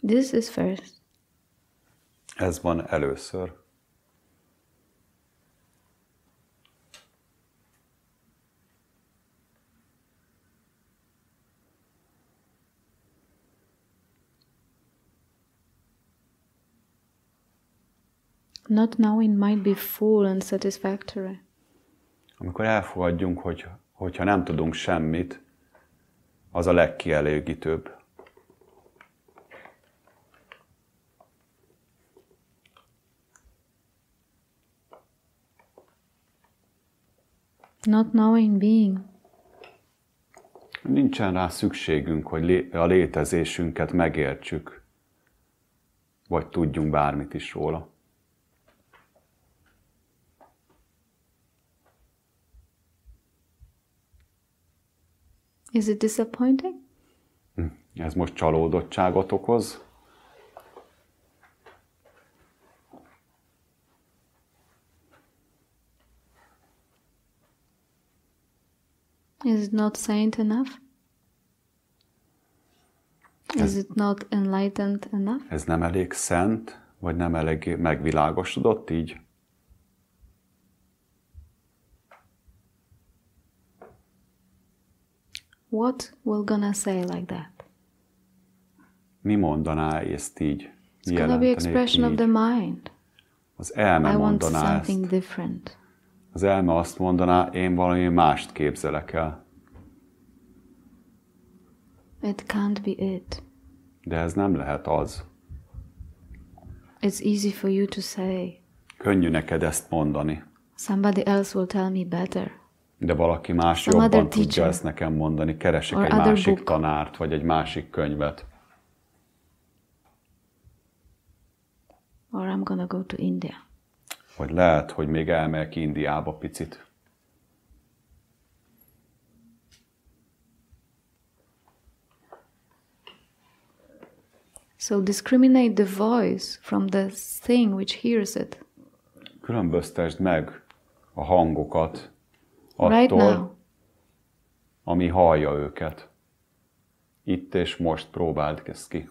Speaker 1: This is first.
Speaker 2: Ez van először.
Speaker 1: Not knowing might be full and satisfactory.
Speaker 2: Amikor elfogadjunk, hogyha nem tudunk semmit, az a legkielégítőbb.
Speaker 1: Not knowing being.
Speaker 2: Nincsen rá szükségünk, hogy a létezésünket megértsük, vagy tudjunk bármit is róla.
Speaker 1: Is it disappointing?
Speaker 2: Ez most csalódottságot okoz?
Speaker 1: Is it not saint enough? Is it not enlightened enough?
Speaker 2: Ez nem elég szent, vagy nem elég megvilágosodott így?
Speaker 1: What will gonna say like that?
Speaker 2: Mi mondaná ezt így?
Speaker 1: It's gonna be expression of the mind.
Speaker 2: Az elme mondaná ezt.
Speaker 1: Something different.
Speaker 2: Az elme azt mondaná, én valami mást képzelek el.
Speaker 1: It can't be it.
Speaker 2: De ez nem lehet az.
Speaker 1: It's easy for you to say.
Speaker 2: Könnyű neked ezt mondani.
Speaker 1: Somebody else will tell me better.
Speaker 2: De valaki más jobban tudja ezt nekem mondani. Keresek egy másik tanárt, vagy egy másik könyvet.
Speaker 1: Or I'm gonna go to India.
Speaker 2: Vagy lehet, hogy még elmegyek Indiába picit.
Speaker 1: So discriminate the voice from the thing which hears it.
Speaker 2: Különböztesd meg a hangokat attól, ami hallja őket. Itt és most próbáld ezt ki.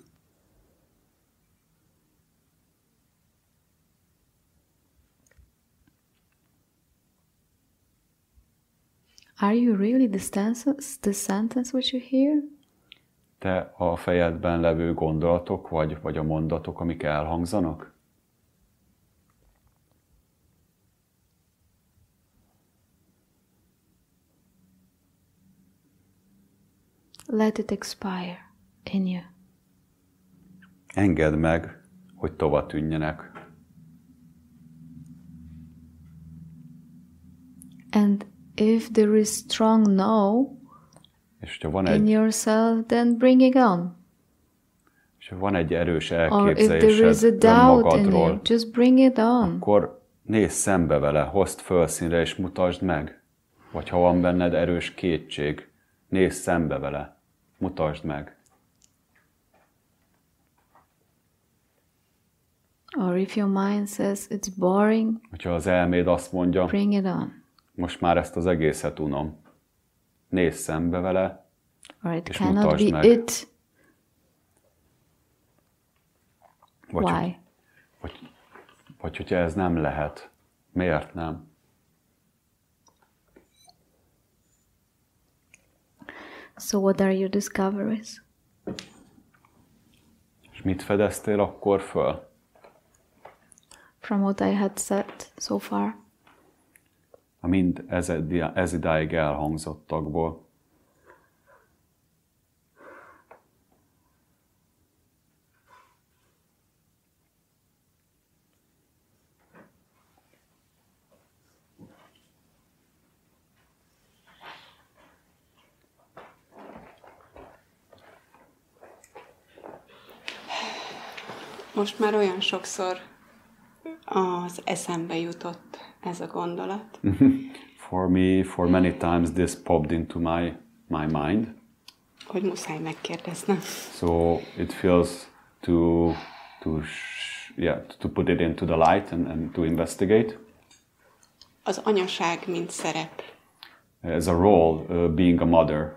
Speaker 1: Are you really the sentence which you hear?
Speaker 2: Te a fejedben levő gondolatok vagy a mondatok, amik elhangzanak?
Speaker 1: Let it expire in you.
Speaker 2: Engedd meg, hogy tova tűnjenek.
Speaker 1: And if there is strong no in yourself, then bring it on.
Speaker 2: És ha van egy erős
Speaker 1: Or if there is a doubt in you, just bring it on.
Speaker 2: Akkor nézz szembe vele, hozd fölszínre és mutasd meg. Vagy ha van benned erős kétség, nézz szembe vele, mutasd meg.
Speaker 1: Or if your mind says it's boring,
Speaker 2: hogyha az elméd azt mondja,
Speaker 1: bring it on.
Speaker 2: Most már ezt az egészet unom. Nézz szembe vele, és mutasd meg.
Speaker 1: It.
Speaker 2: Why? Vagy hogyha ez nem lehet, miért nem?
Speaker 1: So what are your discoveries?
Speaker 2: És mit fedeztél akkor föl?
Speaker 1: From what I had said so far.
Speaker 2: A mind ez idáig elhangzottakból.
Speaker 4: Most már olyan sokszor az eszembe jutott ez a gondolat.
Speaker 2: For many times this popped into my mind.
Speaker 4: Hogy muszáj megkérdeznem.
Speaker 2: So it feels to put it into the light and to investigate.
Speaker 4: Az anyaság mint szerep.
Speaker 2: As a role, being a mother.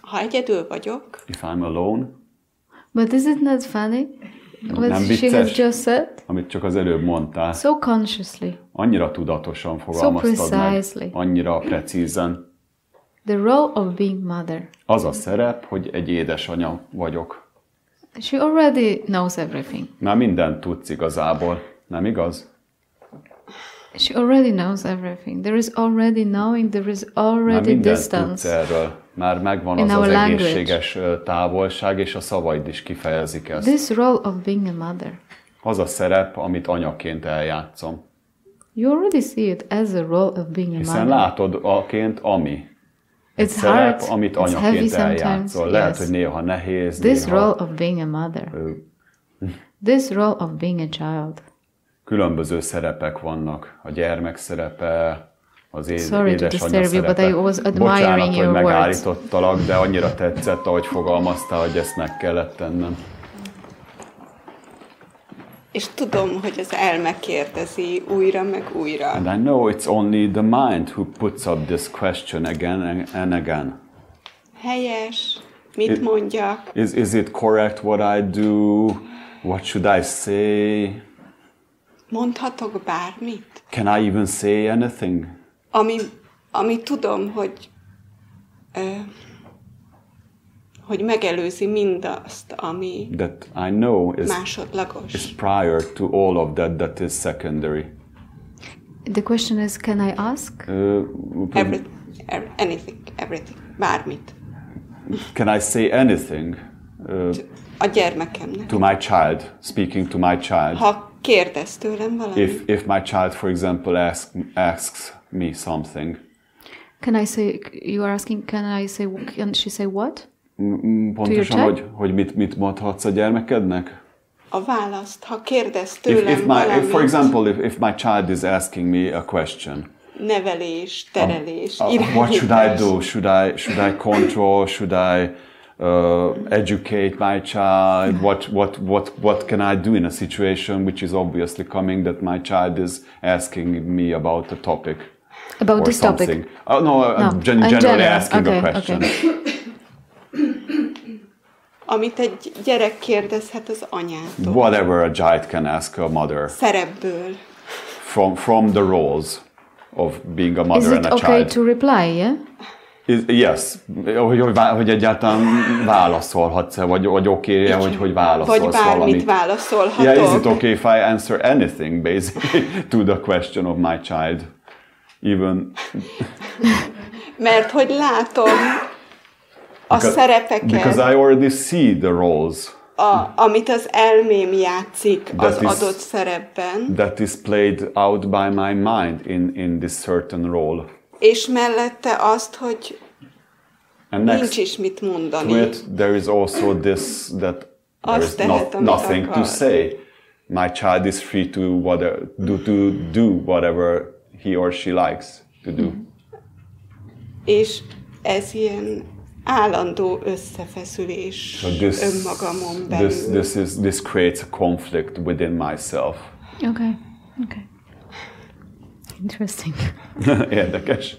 Speaker 4: Ha egyedül vagyok.
Speaker 2: If I'm alone.
Speaker 1: But is it not funny? What she has just said?
Speaker 2: Amit csak az előbb mondtál.
Speaker 1: So consciously.
Speaker 2: Annyira tudatosan fogalmaztad meg. Annyira precízen.
Speaker 1: The role of being mother.
Speaker 2: Az a szerep, hogy egy édesanya vagyok.
Speaker 1: She already knows everything.
Speaker 2: Már mindent tudsz igazából, nem igaz?
Speaker 1: She already knows everything. There is already knowing, there is already distance.
Speaker 2: Tudsz erről. Már megvan az egészséges távolság, és a szavaid is kifejezik ezt.
Speaker 1: This role of being a mother.
Speaker 2: Az a szerep, amit anyaként eljátszom.
Speaker 1: You already see it as a role of being a mother.
Speaker 2: Hiszen látod aként, ami. Egy
Speaker 1: It's
Speaker 2: szerep,
Speaker 1: hard,
Speaker 2: amit anyaként eljátszol. Lehet, hogy néha nehéz,
Speaker 1: This role of being a mother. This role of being a child.
Speaker 2: Különböző szerepek vannak. A gyermek szerepe, az édesanyja szerepe. Bocsánat, hogy megállítottalak, de annyira tetszett, ahogy fogalmaztál, hogy ezt meg kellett tennem.
Speaker 4: És tudom, hogy az elme kérdezi újra meg újra.
Speaker 2: And I know it's only the mind who puts up this question again and again.
Speaker 4: Helyes. Mit mondjak?
Speaker 2: Is it correct what I do? What should I say?
Speaker 4: Mondhatok bármit?
Speaker 2: Can I even say anything?
Speaker 4: Ami tudom, hogy megelőzi mindazt, ami
Speaker 2: that I know
Speaker 4: másodlagos.
Speaker 2: Is prior to all of that is secondary.
Speaker 1: The question is, can I ask?
Speaker 4: Everything, bármit.
Speaker 2: Can I say anything?
Speaker 4: A gyermekemnek.
Speaker 2: To my child, speaking to my child.
Speaker 4: Ha kérdez tőlem valamit.
Speaker 2: If my child, for example, asks me something.
Speaker 1: Can I say? You are asking. Can she say what?
Speaker 2: Pontosan, hogy mit mondhatsz a gyermekednek?
Speaker 4: A választ, ha kérdez tőlem valamit.
Speaker 2: For example, if my child is asking me a question.
Speaker 4: Nevelés, terelés, irányítás.
Speaker 2: What should I do? Should I control? Should I educate my child? What can I do in a situation which is obviously coming that my child is asking me about a topic?
Speaker 1: About this
Speaker 2: something.
Speaker 1: topic?
Speaker 2: No, generally asking a question.
Speaker 1: Okay.
Speaker 4: Amit egy gyerek kérdezhet az anyától.
Speaker 2: Whatever a child can ask a mother.
Speaker 4: Szerepből.
Speaker 2: From the roles of being a mother and a child.
Speaker 1: Is it okay to reply, yeah?
Speaker 2: Yes. Hogy egyáltalán válaszolhatsz-e, vagy oké, hogy válaszolsz valamit.
Speaker 4: Vagy bármit válaszolhatok.
Speaker 2: Yeah, is it okay if I answer anything, basically, to the question of my child? Even...
Speaker 4: Mert hogy látom a szerepeket.
Speaker 2: Because I already see the roles.
Speaker 4: Amit az elmém játszik az adott szerepben.
Speaker 2: That is played out by my mind in this certain role.
Speaker 4: És mellette azt, hogy nincs is mit mondani.
Speaker 2: To it, there is also this that there is nothing to say. My child is free to do whatever he or she likes to do.
Speaker 4: És ez ilyen állandó összefeszülés önmagamon belül.
Speaker 2: This creates a conflict within myself.
Speaker 1: Okay. Interesting.
Speaker 2: Érdekes.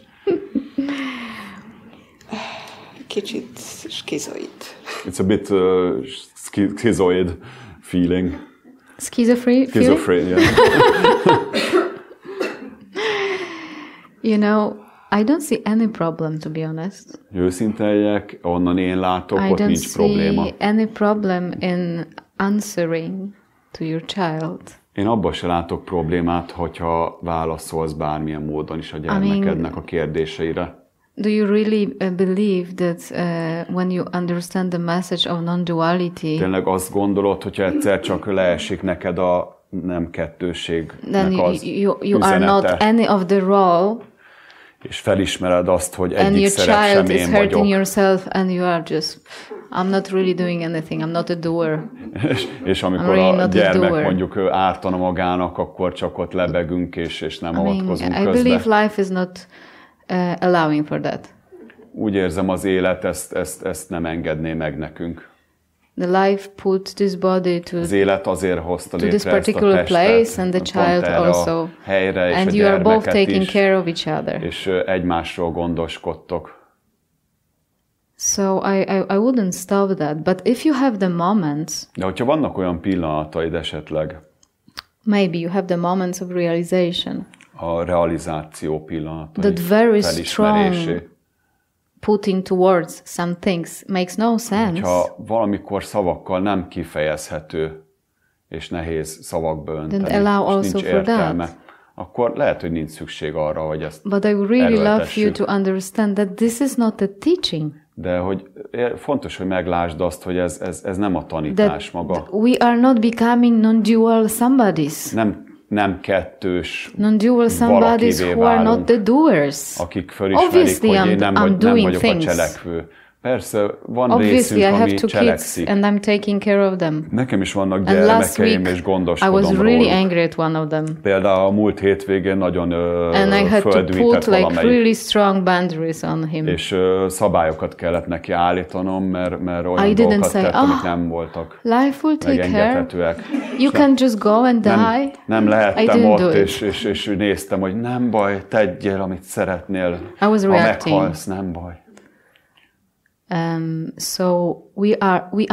Speaker 4: Kicsit skizoid.
Speaker 2: It's a bit schizoid feeling.
Speaker 1: Schizophrenia,
Speaker 2: yeah.
Speaker 1: You know, I don't see any problem, to be honest.
Speaker 2: Őszinte legyek, onnan én látok, ott nincs probléma.
Speaker 1: I don't see any problem in answering to your child.
Speaker 2: Én abban se látok problémát, hogyha válaszolsz bármilyen módon is a gyermekednek a kérdéseire.
Speaker 1: Do you really believe that when you understand the message of non-duality,
Speaker 2: tényleg azt gondolod, hogyha egyszer csak leesik neked a nem kettőségnek
Speaker 1: then
Speaker 2: az
Speaker 1: you are not any of the role,
Speaker 2: És felismered azt, hogy egyik szerep sem én vagyok.
Speaker 1: And your child is hurting yourself and you are just, I'm not really doing anything, I'm not a doer.
Speaker 2: És amikor a gyermek mondjuk ártana magának, akkor csak ott lebegünk és nem avatkozunk közbe.
Speaker 1: I believe life is not allowing for that.
Speaker 2: Úgy érzem, az élet ezt nem engedné meg nekünk.
Speaker 1: The life put this body to,
Speaker 2: az élet azért hozta létre
Speaker 1: this particular
Speaker 2: ezt a testet,
Speaker 1: place, and the child also.
Speaker 2: Helyre, és
Speaker 1: and you are both taking care of each other.
Speaker 2: És egymásról gondoskodtok.
Speaker 1: So I wouldn't stop that, but if you have the moments.
Speaker 2: De hogyha vannak olyan pillanataid esetleg.
Speaker 1: Maybe you have the moments of realization.
Speaker 2: A realizáció pillanatai.
Speaker 1: That very strong putting towards some things makes no sense.
Speaker 2: Ha valamikor szavakkal nem kifejezhető, és nehéz szavakba önteni, és nincs értelme, akkor lehet, hogy nincs szükség arra, hogy ezt
Speaker 1: But I would really love you to understand that this is not a teaching.
Speaker 2: De hogy fontos, hogy meglásd azt, hogy ez nem a tanítás maga.
Speaker 1: We are not becoming non-dual somebodies.
Speaker 2: Nem kettős
Speaker 1: non-dual somebodies who are not the doers.
Speaker 2: Akik fölismerik, hogy én nem vagyok a cselekvő. Persze, van részünk, ami cselekszik.
Speaker 1: And I'm taking care of them.
Speaker 2: Nekem is vannak gyermekeim, és gondoskodom róluk.
Speaker 1: I was really angry at one of them.
Speaker 2: Például a múlt hétvégén nagyon földüített valamelyik.
Speaker 1: And I had to put really strong boundaries on him.
Speaker 2: És szabályokat kellett neki állítanom, mert olyan dolgokat tett, amik nem voltak megengedhetőek.
Speaker 1: You can just go and die.
Speaker 2: Nem lehettem ott, és néztem, hogy nem baj, tegyél, amit szeretnél.
Speaker 1: Ha
Speaker 2: meghalsz, nem baj.
Speaker 1: So we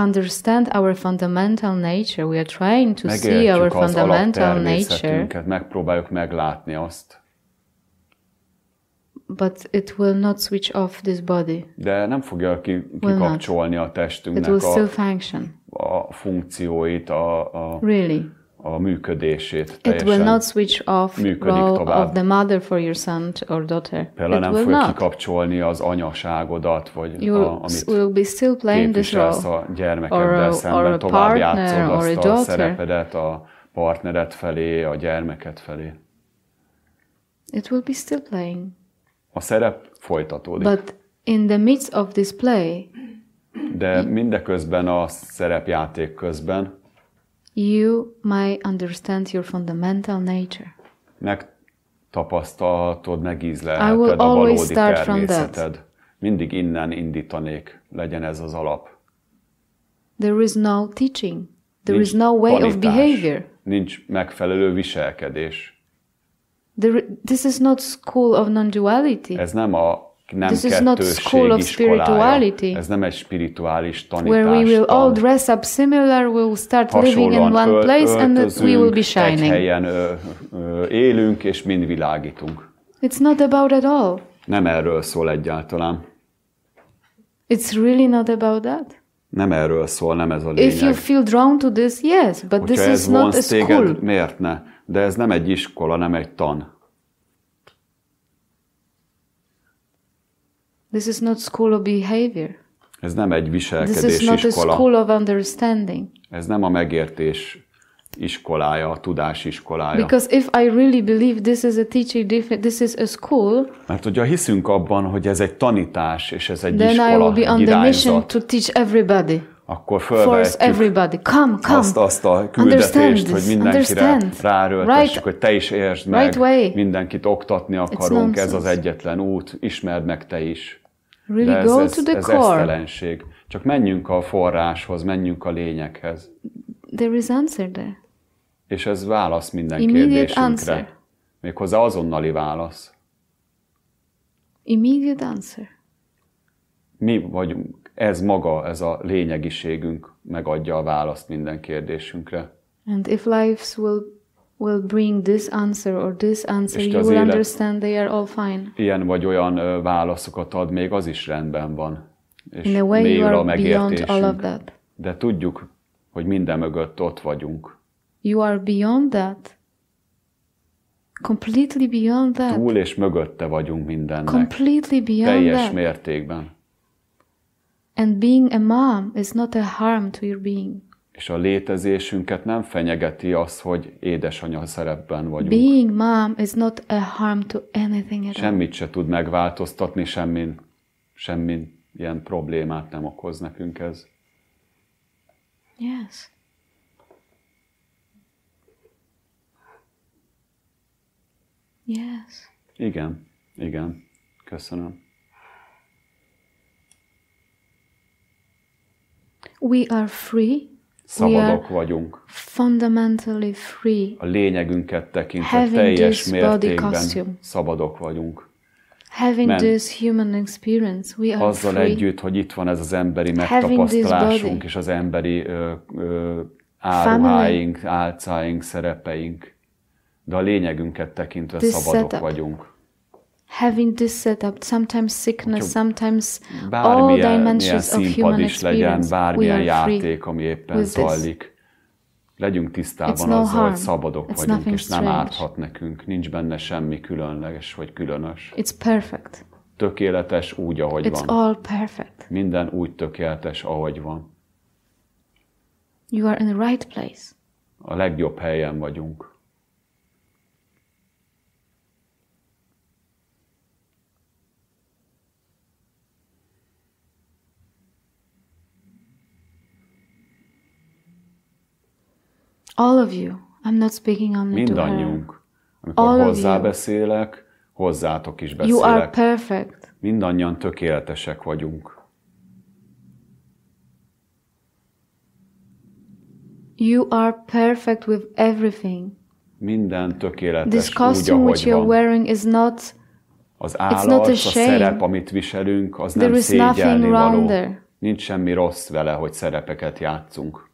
Speaker 1: understand our fundamental nature. We are trying to see our fundamental nature.
Speaker 2: Megpróbáljuk meglátni azt.
Speaker 1: But it will not switch off this body.
Speaker 2: De nem fogja kikapcsolni a testünknek a funkcióit, a működését teljesen.
Speaker 1: It will not switch off role of the mother for your son or daughter.
Speaker 2: Például nem fogja kikapcsolni az anyaságodat, vagy amit
Speaker 1: will be still playing this role.
Speaker 2: A gyermekeddel szemben tovább játszod azt a szerepedet a partnered felé, a gyermeked felé.
Speaker 1: It will be still playing.
Speaker 2: A szerep folytatódik.
Speaker 1: But in the midst of this play,
Speaker 2: de mindeközben a szerepjáték közben
Speaker 1: you might understand your fundamental nature.
Speaker 2: Megtapasztalhatod, megízlelheted a valódi természeted. Mindig innen indítanék, legyen ez az alap.
Speaker 1: There is no teaching. There is no way of behavior.
Speaker 2: Nincs megfelelő viselkedés.
Speaker 1: This is not school of non-duality.
Speaker 2: Ez nem a nem kettősség iskolája. Ez nem egy spirituális tanítás.
Speaker 1: Where we will all dress up similar, we will start living in one place and we will be shining.
Speaker 2: Egy helyen élünk és mind világítunk.
Speaker 1: It's not about at all.
Speaker 2: Nem erről szól egyáltalán.
Speaker 1: It's really not about that.
Speaker 2: Nem erről szól, nem ez a lényeg.
Speaker 1: If you feel drawn to this, yes, but this is not a school.
Speaker 2: Téged, miért ne? De ez nem egy iskola, nem egy tan.
Speaker 1: This is not school of behavior.
Speaker 2: Ez nem egy viselkedés
Speaker 1: iskola. This is not a school of understanding.
Speaker 2: Ez nem a megértés iskolája, a tudás iskolája.
Speaker 1: Because if I really believe this is a teaching, this is a school,
Speaker 2: mert hogyha hiszünk abban, hogy ez egy tanítás, és ez egy
Speaker 1: then
Speaker 2: iskola,
Speaker 1: I will be on the mission
Speaker 2: irányzat,
Speaker 1: to teach everybody.
Speaker 2: Akkor fölvehetjük azt a küldetést, hogy mindenkire ráerőltessük, hogy te is értsd meg, mindenkit oktatni akarunk, ez az egyetlen út, ismerd meg te is.
Speaker 1: Really
Speaker 2: de ez esztelenség. Csak menjünk a forráshoz, menjünk a lényeghez.
Speaker 1: There is answer there.
Speaker 2: És ez válasz minden kérdésünkre. Méghozzá azonnali válasz.
Speaker 1: Immediate answer.
Speaker 2: Mi vagyunk, ez maga, ez a lényegiségünk megadja a választ minden kérdésünkre.
Speaker 1: And if lives will bring this answer or this answer, you will understand they are all fine.
Speaker 2: Ilyen vagy olyan válaszokat ad, még az is rendben van. És mélyül a megértésünk. De tudjuk, hogy minden mögött ott vagyunk.
Speaker 1: You are beyond that. Completely beyond that.
Speaker 2: Túl és mögötte vagyunk mindennek.
Speaker 1: Completely beyond
Speaker 2: teljes
Speaker 1: that.
Speaker 2: Mértékben.
Speaker 1: And being a mom is not a harm to your being.
Speaker 2: És a létezésünket nem fenyegeti az, hogy édesanyja szerepben vagyunk.
Speaker 1: Being mom is not a harm to anything at all.
Speaker 2: Semmit se tud megváltoztatni, semmi ilyen problémát nem okoz nekünk ez.
Speaker 1: Yes. Yes.
Speaker 2: Igen. Köszönöm.
Speaker 1: We are free.
Speaker 2: Szabadok vagyunk.
Speaker 1: Fundamentally free.
Speaker 2: A lényegünket tekintve teljes mértékben szabadok vagyunk.
Speaker 1: Having this human experience, we are
Speaker 2: azzal
Speaker 1: free.
Speaker 2: Együtt, hogy itt van ez az emberi megtapasztalásunk, és az emberi áruháink, álcáink, szerepeink. De a lényegünket tekintve szabadok vagyunk.
Speaker 1: Having this setup, sometimes sickness, sometimes all dimensions of human experience,
Speaker 2: bármilyen játék, ami éppen zajlik. Legyünk tisztában azzal, hogy szabadok vagyunk, és nem árthat nekünk. Nincs benne semmi különleges vagy különös.
Speaker 1: It's perfect.
Speaker 2: Tökéletes úgy, ahogy van.
Speaker 1: It's all perfect.
Speaker 2: Minden úgy tökéletes, ahogy van.
Speaker 1: You are in the right place.
Speaker 2: A legjobb helyen vagyunk.
Speaker 1: All of you. I'm not speaking only to her.
Speaker 2: Mindannyiunk. Amikor hozzábeszélek, hozzátok is beszélek.
Speaker 1: You are perfect.
Speaker 2: Mindannyian tökéletesek vagyunk.
Speaker 1: You are perfect with everything.
Speaker 2: Minden tökéletes
Speaker 1: This costume which you're wearing is not.
Speaker 2: Az állarc, a szerep, amit viselünk, az nem szégyelni való. Nincs semmi rossz vele, hogy szerepeket játszunk.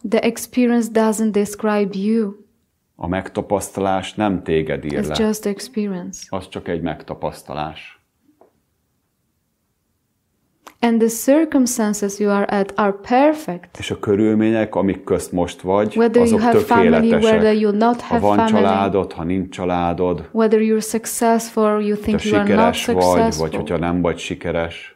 Speaker 1: The experience doesn't describe you.
Speaker 2: A megtapasztalás nem téged ír le.
Speaker 1: It's just experience.
Speaker 2: Az csak egy megtapasztalás.
Speaker 1: And the circumstances you are at are perfect.
Speaker 2: És a körülmények, amik közt most vagy,
Speaker 1: whether
Speaker 2: azok
Speaker 1: you have
Speaker 2: tökéletesek.
Speaker 1: Family, whether you not have
Speaker 2: ha van
Speaker 1: family,
Speaker 2: családod, ha nincs családod,
Speaker 1: whether you're successful, you think you are not successful,
Speaker 2: vagy hogyha nem vagy sikeres.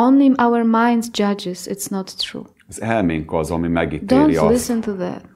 Speaker 1: Only our mind judges, it's not true.
Speaker 2: Az elménk az, ami megítéli azt,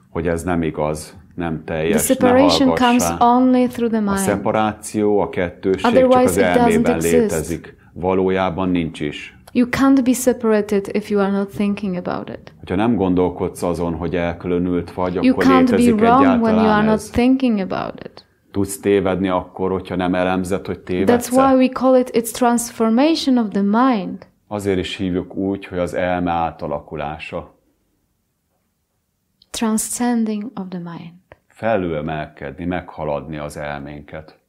Speaker 2: hogy ez nem igaz, nem teljes,
Speaker 1: the separation comes only through the mind.
Speaker 2: A szeparáció, a kettősség csak az elmében létezik. Valójában nincs is.
Speaker 1: You can't be separated if you are not thinking about it.
Speaker 2: Ha nem gondolkodsz azon, hogy elkülönült vagy,
Speaker 1: you
Speaker 2: akkor
Speaker 1: can't
Speaker 2: létezik
Speaker 1: be wrong when you are
Speaker 2: egyáltalán
Speaker 1: not
Speaker 2: ez.
Speaker 1: thinking about it.
Speaker 2: Tudsz tévedni akkor, hogyha nem elemzed, hogy tévedsz.
Speaker 1: That's why we call it its transformation of the mind.
Speaker 2: Azért is hívjuk úgy, hogy az elme átalakulása.
Speaker 1: Transcending of the mind.
Speaker 2: Felülemelkedni, meghaladni az elménket.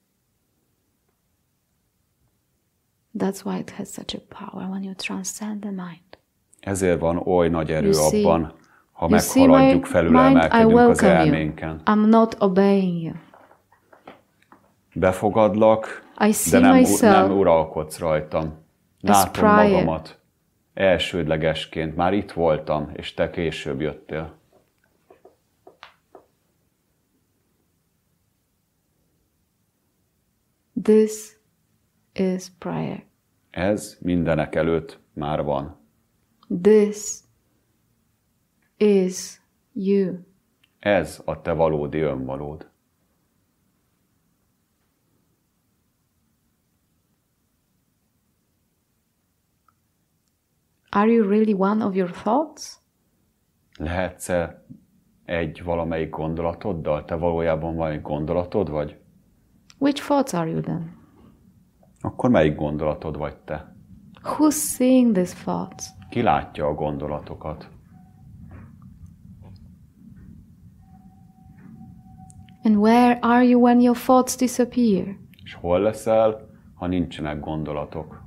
Speaker 1: That's why it has such a power when you transcend the mind.
Speaker 2: Ezért van oly nagy erő abban, ha meghaladjuk, felülemelkedünk az elménken.
Speaker 1: I'm not obeying you.
Speaker 2: Befogadlak, de nem uralkodsz rajtam. Látom magamat elsődlegesként, már itt voltam, és te később jöttél.
Speaker 1: This is prayer.
Speaker 2: Ez mindenek előtt már van.
Speaker 1: This is you.
Speaker 2: Ez a te valódi önvalód.
Speaker 1: Are you really one of your thoughts?
Speaker 2: Lehetsz-e valamelyik gondolatoddal? Te valójában valami gondolatod vagy?
Speaker 1: Which thoughts are you then?
Speaker 2: Akkor melyik gondolatod vagy te?
Speaker 1: Who's seeing these thoughts?
Speaker 2: Ki látja a gondolatokat?
Speaker 1: And where are you when your thoughts disappear?
Speaker 2: És hol leszel, ha nincsenek gondolatok?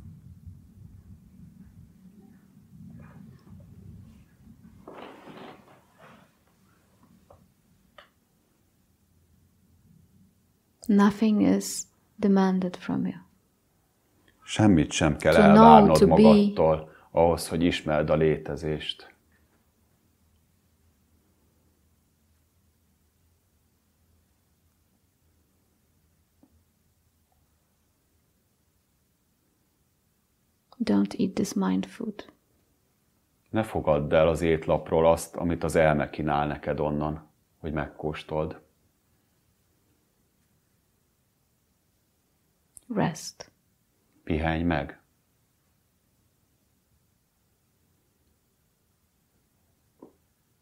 Speaker 1: Nothing is demanded from you.
Speaker 2: Semmit sem kell elvárnod magadtól ahhoz, hogy ismerd a létezést.
Speaker 1: Don't eat this mind food.
Speaker 2: Ne fogadd el az étlapról azt, amit az elme kínál neked onnan, hogy megkóstold.
Speaker 1: Rest.
Speaker 2: Pihenj meg.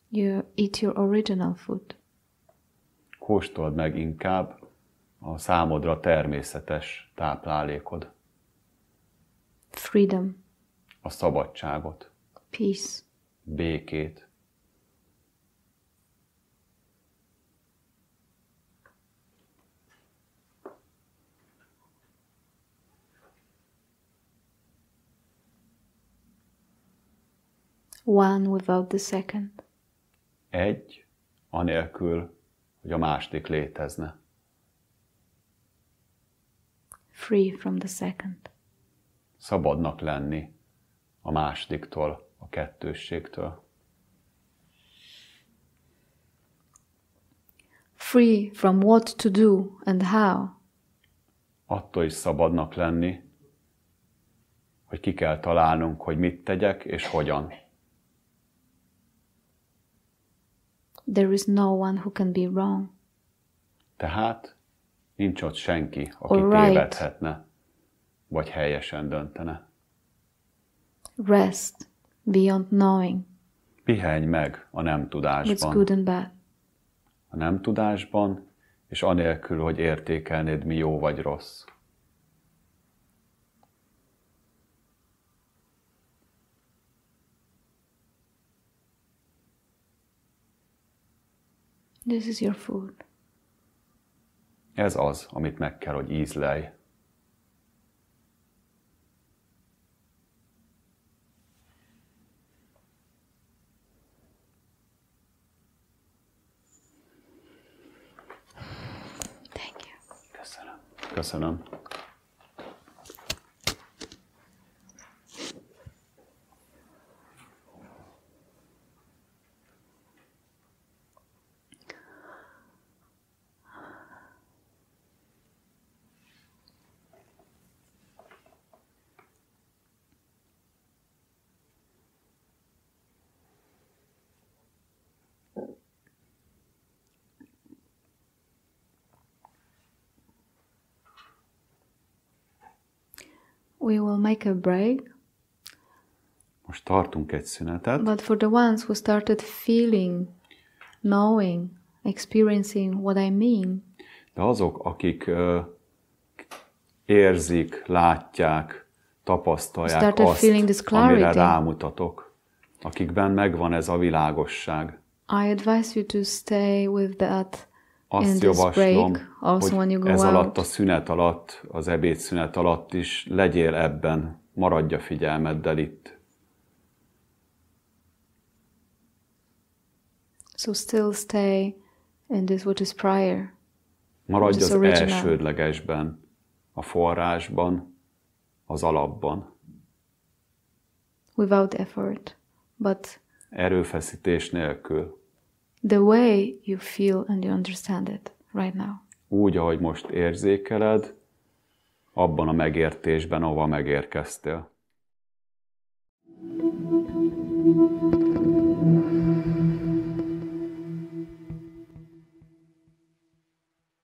Speaker 1: You eat your original food.
Speaker 2: Kóstold meg inkább a számodra természetes táplálékod.
Speaker 1: Freedom.
Speaker 2: A szabadságot.
Speaker 1: Peace.
Speaker 2: Békét.
Speaker 1: One without the second.
Speaker 2: Egy, anélkül, hogy a második létezne.
Speaker 1: Free from the second.
Speaker 2: Szabadnak lenni a másodiktól, a kettősségtől.
Speaker 1: Free from what to do and how.
Speaker 2: Attól is szabadnak lenni, hogy ki kell találnunk, hogy mit tegyek és hogyan.
Speaker 1: There is no one who can be wrong.
Speaker 2: Tehát nincs ott senki, aki tévedhetne, vagy helyesen döntene.
Speaker 1: Rest beyond knowing.
Speaker 2: Pihenj meg a nem tudásban.
Speaker 1: It's good and bad.
Speaker 2: A nem tudásban, és anélkül, hogy értékelnéd, mi jó vagy rossz.
Speaker 1: This is your food.
Speaker 2: Ez az, amit meg kell, hogy ízlelj.
Speaker 1: Thank you.
Speaker 2: Köszönöm. Köszönöm.
Speaker 1: We will make a break.
Speaker 2: Most tartunk egy szünetet.
Speaker 1: But for the ones who started feeling, knowing, experiencing what I mean.
Speaker 2: De azok, akik érzik, látják, tapasztalják azt, amire rámutatok, akikben megvan ez a világosság.
Speaker 1: I advise you to stay with that.
Speaker 2: Azt javaslom, hogy ez alatt a szünet alatt, az ebédszünet alatt is legyél ebben, maradj a figyelmeddel itt.
Speaker 1: So still stay in this what is prior.
Speaker 2: Maradj az elsődlegesben, a forrásban, az alapban.
Speaker 1: Without effort, but
Speaker 2: erőfeszítés nélkül.
Speaker 1: The way you feel and you understand it right now.
Speaker 2: Úgy, ahogy most érzékeled, abban a megértésben, ahova megérkeztél.